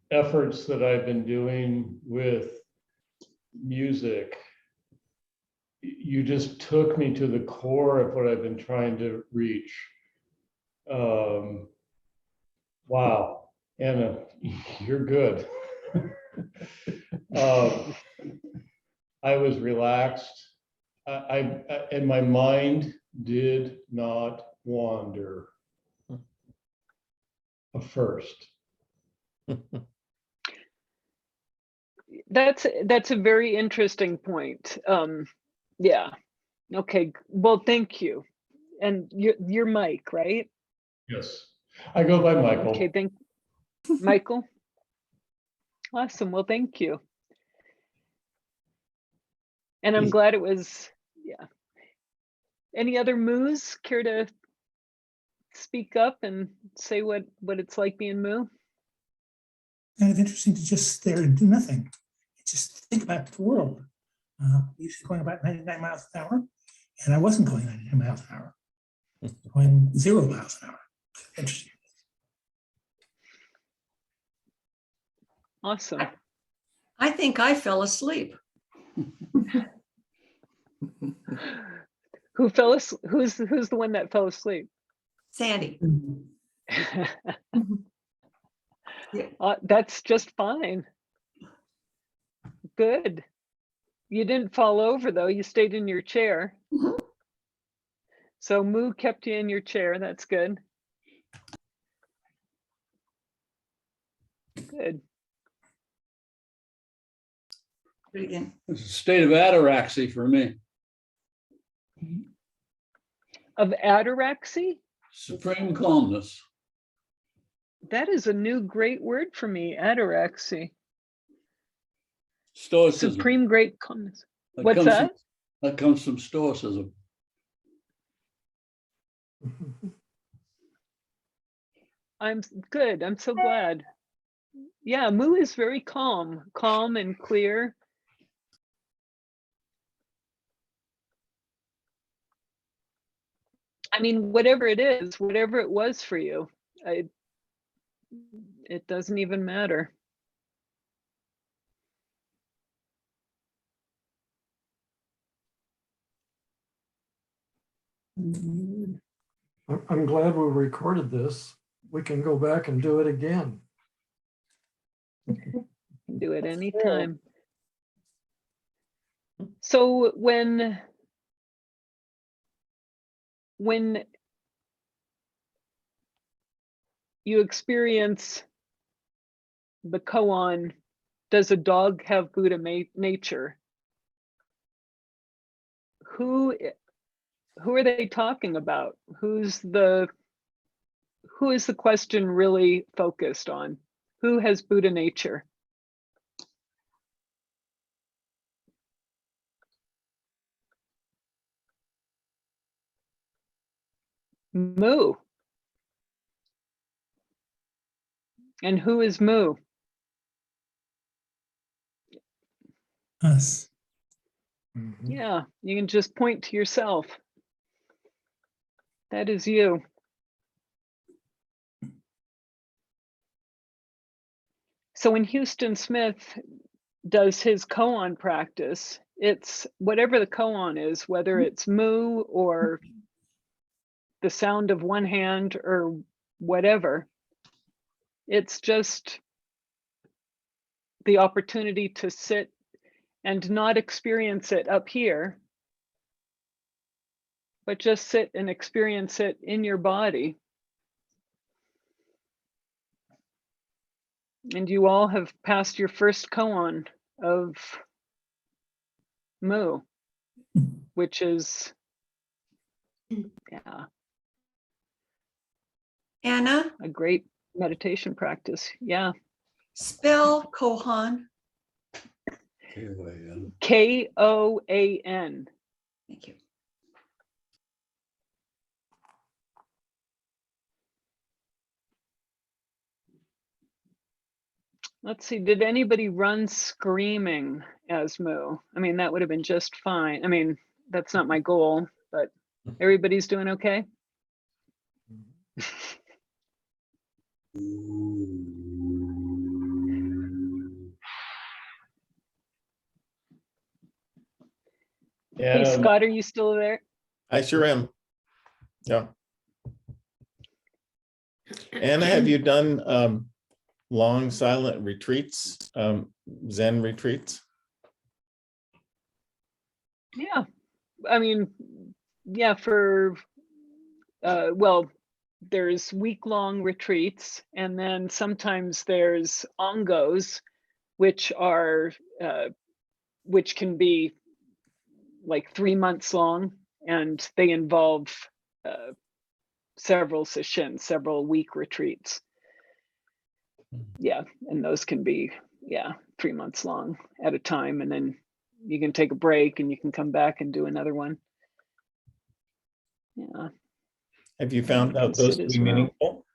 efforts that I've been doing with music, you just took me to the core of what I've been trying to reach. Wow, Anna, you're good. I was relaxed. And my mind did not wander. A first. That's a very interesting point. Yeah. Okay. Well, thank you. And you're Mike, right? Yes, I go by Michael. Okay. Michael? Awesome. Well, thank you. And I'm Yes. glad it was, yeah. Any other moos care to speak up and say what it's like being moo? Kind of interesting to just stare and do nothing. Just think about the world. Usually going about 99 miles an hour, and I wasn't going 99 miles an hour. Going 0 miles an hour. Interesting. Awesome. I think I fell asleep. Who fell asleep? Who's the one that fell asleep? Sandy. That's just fine. Good. You didn't fall over though. You stayed in your chair. Mhm. So Moo kept you in your chair. That's good. Good. Do it again. It's a state of ataraxy for me. Of ataraxy? Supreme calmness. That is a new great word for me, ataraxy. Stoicism. Supreme great calmness. That What's comes that? That comes from Stoicism. I'm good. I'm so glad. Yeah, Moo is very calm and clear. I mean, whatever it is, whatever it was for you, it doesn't even matter. I'm glad we recorded this. We can go back and do it again. Do it anytime. So when you experience the koan, does a dog have Buddha nature? Who are they talking about? Who is the question really focused on? Who has Buddha nature? Moo. And who is Moo? Us. Mhm. Yeah, you can just point to yourself. That is you. So when Houston Smith does his koan practice, it's whatever the koan is, whether it's moo or the sound of one hand or whatever, it's just the opportunity to sit and not experience it up here, but just sit and experience it in your body. And you all have passed your first koan of Moo, which is, yeah, Anna, a great meditation practice. Yeah. spell Kohan. K-O-A-N. Koan. Thank you. Let's see, did anybody run screaming as Moo? I mean, that would have been just fine. I mean, that's not my goal, but everybody's doing okay? Hey, Scott, are you still there? I sure am. Yeah. Anna, have you done long silent retreats, Zen retreats? Yeah. I mean, yeah, well, there's week-long retreats, and then sometimes there's ongos, which can be like 3 months long, and they involve several sessions, several week retreats. Yeah, and those can be, 3 months long at a time, and then you can take a break and you can come back and do another one. Yeah. Have you found You can out those sit to as be well. meaningful?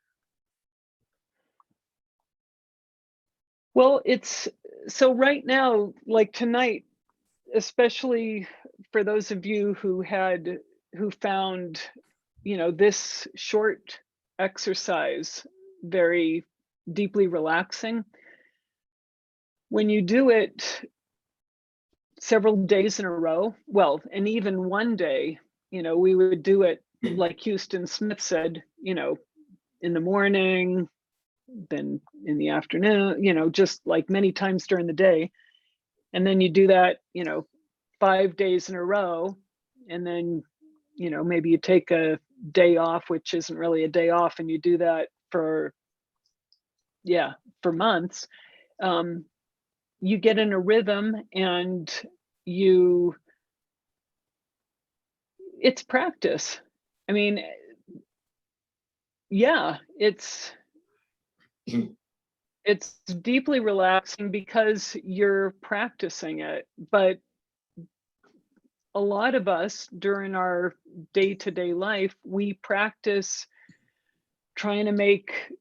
Well, it's so right now, like tonight, especially for those of you who found, this short exercise very deeply relaxing. When you do it several days in a row, well, and even one day, we would do it like Houston Smith said, in the morning, then in the afternoon, just like many times during the day. And then you do that, 5 days in a row. And then, maybe you take a day off, which isn't really a day off, and you do that for months. You get in a rhythm, and it's practice. I mean, it's deeply relaxing because you're practicing it. But a lot of us during our day-to-day life, we practice trying to make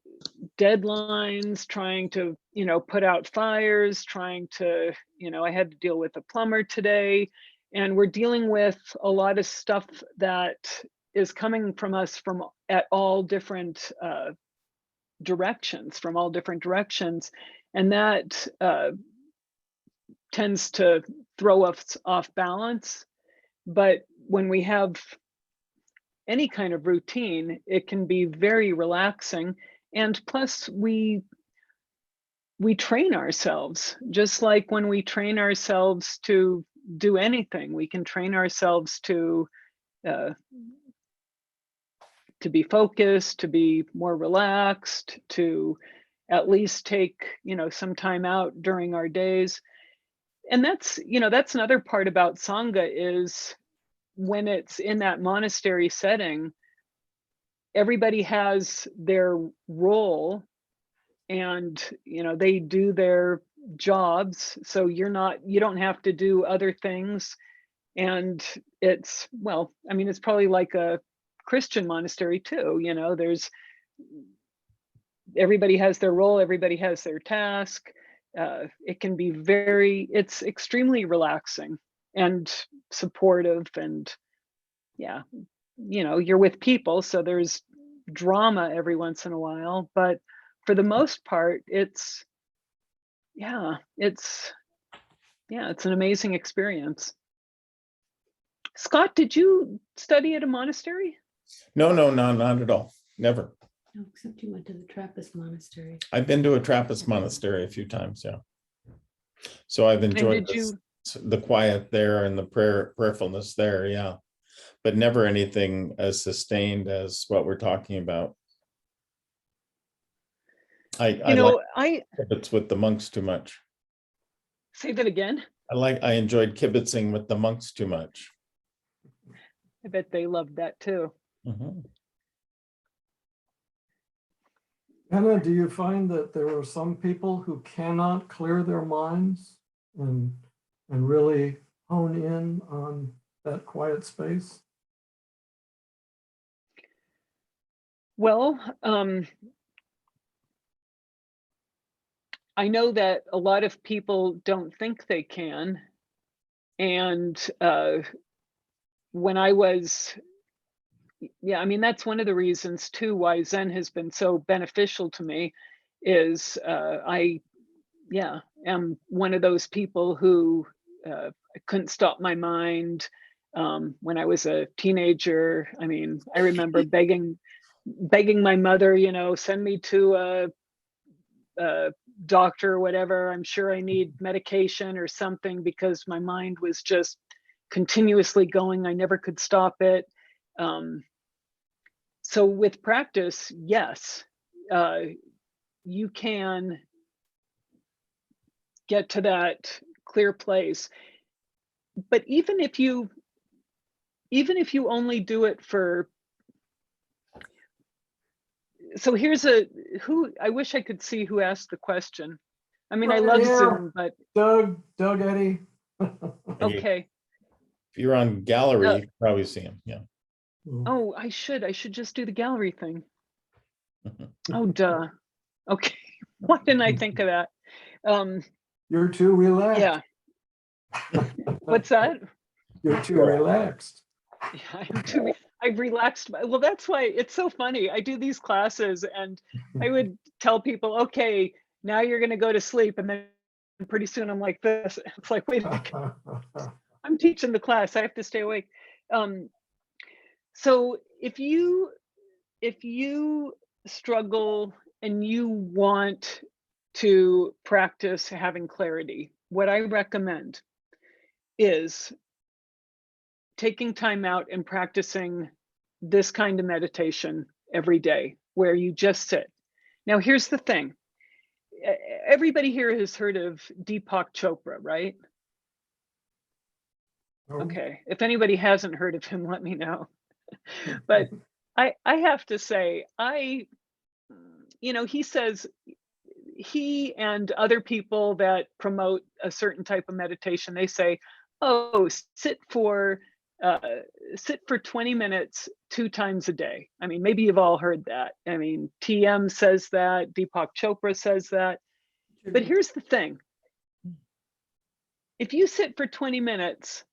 deadlines, trying to, put out fires, trying to, I had to deal with a plumber today, and we're dealing with a lot of stuff that is coming from us from at all different directions, and that tends to throw us off balance. But when we have any kind of routine, it can be very relaxing. And plus we train ourselves, just like when we train ourselves to do anything, we can train ourselves to be focused, to be more relaxed, to at least take, some time out during our days. And that's another part about Sangha is when it's in that monastery setting, everybody has their role and, they do their jobs. So you don't have to do other things. And it's probably like a Christian monastery too. Everybody has their role, everybody has their task. It can be it's extremely relaxing and supportive, and you're with people, so there's drama every once in a while, but for the most part, it's an amazing experience. Scott, did you study at a monastery? No, not at all. Never. No, except you went to the Trappist monastery. I've been to a Trappist monastery a few times, yeah. So I've enjoyed the quiet there and the prayerfulness there, yeah. But never anything as sustained as what we're talking about. I like kibitz with the monks too much. Say that again. I enjoyed kibitzing with the monks too much. I bet they loved that too. Mm-hmm. Anna, do you find that there are some people who cannot clear their minds and really hone in on that quiet space? Well, I know that a lot of people don't think they can. And when I was, that's one of the reasons too why Zen has been so beneficial to me is I am one of those people who I couldn't stop my mind. When I was a teenager, I remember begging my mother, send me to a doctor or whatever. I'm sure I need medication or something, because my mind was just continuously going. I never could stop it. So with practice, yes, you can get to that clear place. But even if you only do it for so here's I wish I could see who asked the question. I mean, I Right love here. Zoom, but Doug Eddy. okay. If you're on gallery, you can probably see him. Yeah. Oh, I should just do the gallery thing. Oh, duh. Okay. Why didn't I think of that? You're too relaxed. Yeah. What's that? You're too relaxed. Yeah, I've relaxed. Well, that's why it's so funny. I do these classes and I would tell people, okay, now you're going to go to sleep. And then pretty soon I'm like this. It's like, wait a minute. I'm teaching the class. I have to stay awake. So if you struggle and you want to practice having clarity, what I recommend is taking time out and practicing this kind of meditation every day where you just sit. Now, here's the thing. Everybody here has heard of Deepak Chopra, right? Okay. If anybody hasn't heard of him, let me know. But I have to say, he says, he and other people that promote a certain type of meditation, they say, oh, sit for 20 minutes 2 times a day. I mean, maybe you've all heard that. I mean, TM says that, Deepak Chopra says that. But here's the thing. If you sit for 20 minutes,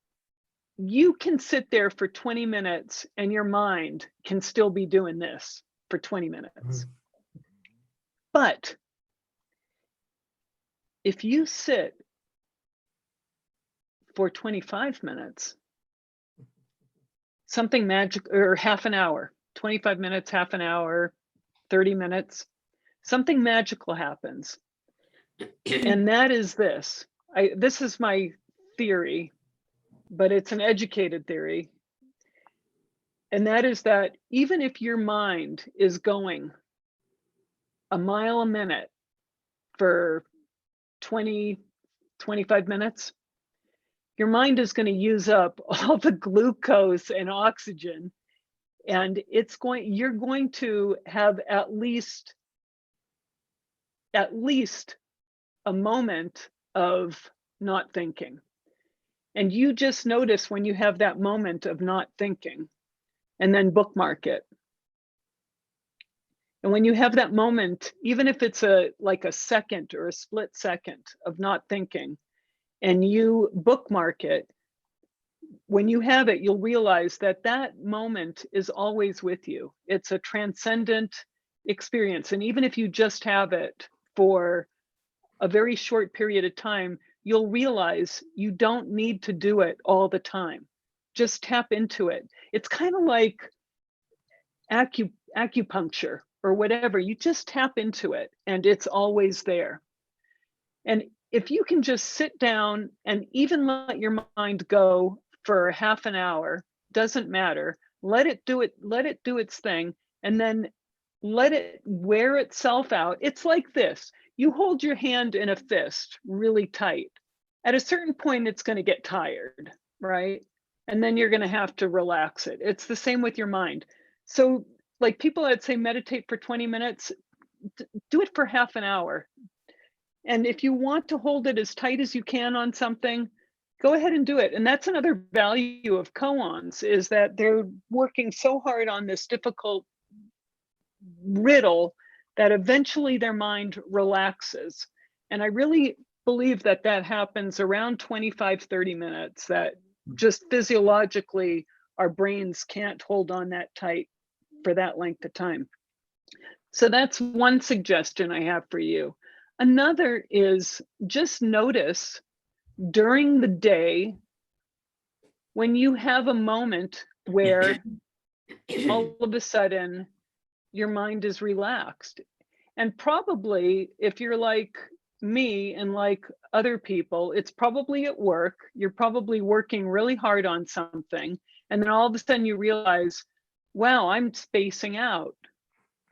you can sit there for 20 minutes and your mind can still be doing this for 20 minutes. But if you sit for 25 minutes, something magic, or half an hour, 25 minutes, half an hour, 30 minutes, something magical happens. And that is this. This is my theory, but it's an educated theory. And that is that even if your mind is going a mile a minute for 20, 25 minutes, your mind is going to use up all the glucose and oxygen, and you're going to have at least a moment of not thinking. And you just notice when you have that moment of not thinking, and then bookmark it. And when you have that moment, even if it's like a second or a split second of not thinking, and you bookmark it, when you have it, you'll realize that that moment is always with you. It's a transcendent experience. And even if you just have it for a very short period of time, you'll realize you don't need to do it all the time. Just tap into it. It's kind of like acupuncture or whatever. You just tap into it and it's always there. And if you can just sit down and even let your mind go for half an hour, doesn't matter, let it do its thing, and then let it wear itself out. It's like this. You hold your hand in a fist really tight. At a certain point, it's going to get tired, right? And then you're going to have to relax it. It's the same with your mind. So like people that say meditate for 20 minutes, do it for half an hour. And if you want to hold it as tight as you can on something, go ahead and do it. And that's another value of koans, is that they're working so hard on this difficult riddle that eventually their mind relaxes. And I really believe that that happens around 25, 30 minutes, that just physiologically our brains can't hold on that tight for that length of time. So that's one suggestion I have for you. Another is just notice during the day when you have a moment where all of a sudden your mind is relaxed. And probably if you're like me and like other people, it's probably at work. You're probably working really hard on something. And then all of a sudden you realize, wow, I'm spacing out.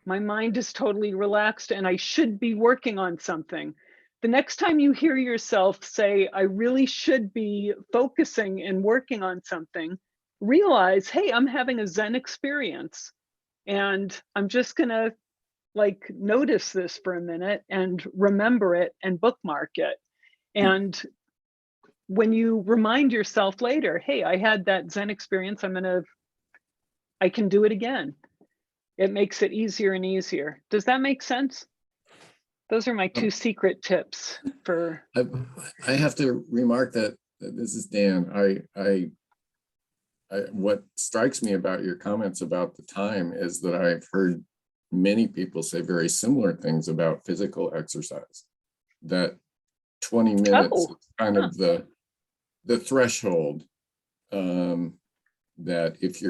My mind is totally relaxed and I should be working on something. The next time you hear yourself say, I really should be focusing and working on something, realize, hey, I'm having a Zen experience and I'm just gonna like notice this for a minute and remember it and bookmark it. And when you remind yourself later, hey, I had that Zen experience, I can do it again. It makes it easier and easier. Does that make sense? Those are my 2 secret tips for. I have to remark that this is Dan. I what strikes me about your comments about the time is that I've heard many people say very similar things about physical exercise. That 20 minutes is kind of the threshold. That if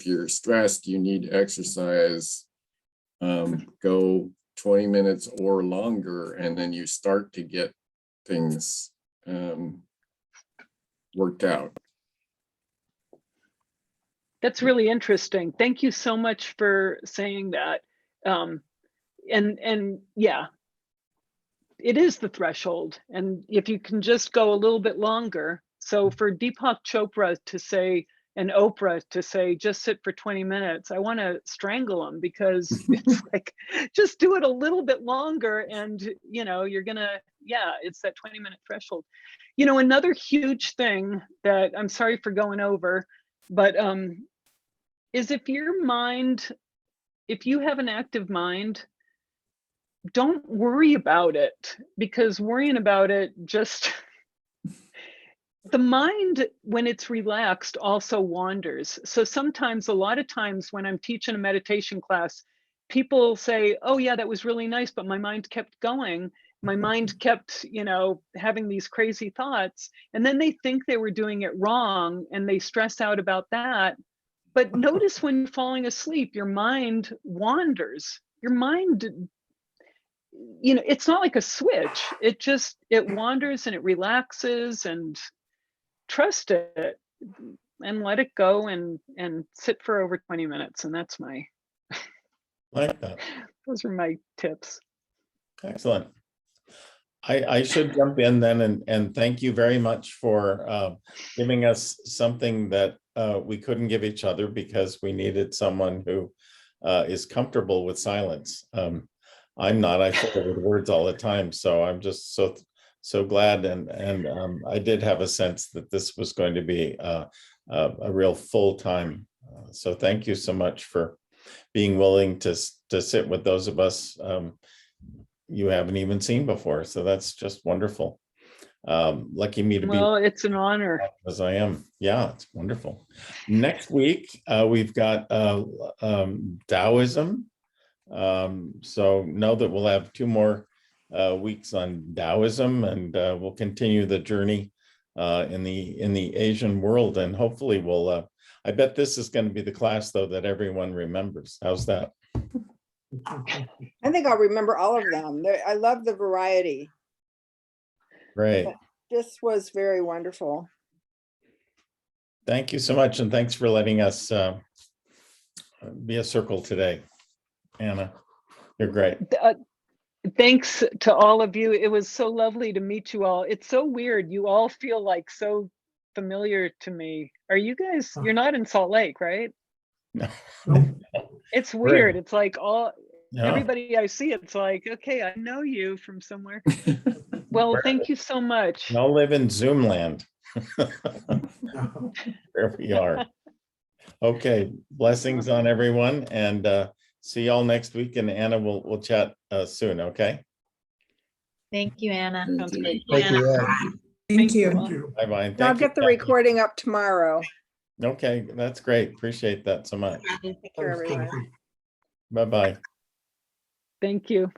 you're stressed, you need exercise. Go 20 minutes or longer, and then you start to get things worked out. That's really interesting. Thank you so much for saying that. And yeah, it is the threshold. And if you can just go a little bit longer. So for Deepak Chopra to say, and Oprah to say, just sit for 20 minutes, I want to strangle them, because it's like, just do it a little bit longer and, you're gonna, it's that 20-minute threshold. Another huge thing that I'm sorry for going over, but is if you have an active mind, don't worry about it, because worrying about it just, the mind, when it's relaxed, also wanders. So sometimes, a lot of times when I'm teaching a meditation class, people say, oh yeah, that was really nice, but my mind kept going. My mind kept, having these crazy thoughts. And then they think they were doing it wrong and they stress out about that. But notice when you're falling asleep, your mind wanders. Your mind, it's not like a switch. It wanders and it relaxes, and trust it and let it go and sit for over 20 minutes. And that's Like that. Those are my tips. Excellent. I should jump in then and thank you very much for giving us something that we couldn't give each other, because we needed someone who is comfortable with silence. I'm not. I fill it with words all the time, so I'm just so glad. And I did have a sense that this was going to be a real full time. So thank you so much for being willing to sit with those of us you haven't even seen before. So that's just wonderful. Lucky me to be. Well, it's an honor. As I am. Yeah, it's wonderful. Next week, we've got Taoism. So know that we'll have 2 more weeks on Taoism, and we'll continue the journey in the Asian world. And hopefully we'll, I bet this is going to be the class, though, that everyone remembers. How's that? I think I'll remember all of them. I love the variety. Great. This was very wonderful. Thank you so much. And thanks for letting us be a circle today. Anna, you're great. Thanks to all of you. It was so lovely to meet you all. It's so weird. You all feel like so familiar to me. Are you guys, you're not in Salt Lake, right? No. It's weird. It's like No. everybody I see, it's like, okay, I know you from somewhere. Well, thank you so much. I'll live in Zoom land. There we are. Okay, blessings on everyone, and see y'all next week. And Anna, we'll chat soon. Okay. Thank you, Anna. Sounds great. Thank you, Ed. Thank you. Bye bye. I'll get the recording up tomorrow. Okay, that's great. Appreciate that so much. Take care, everyone. Bye bye. Thank you.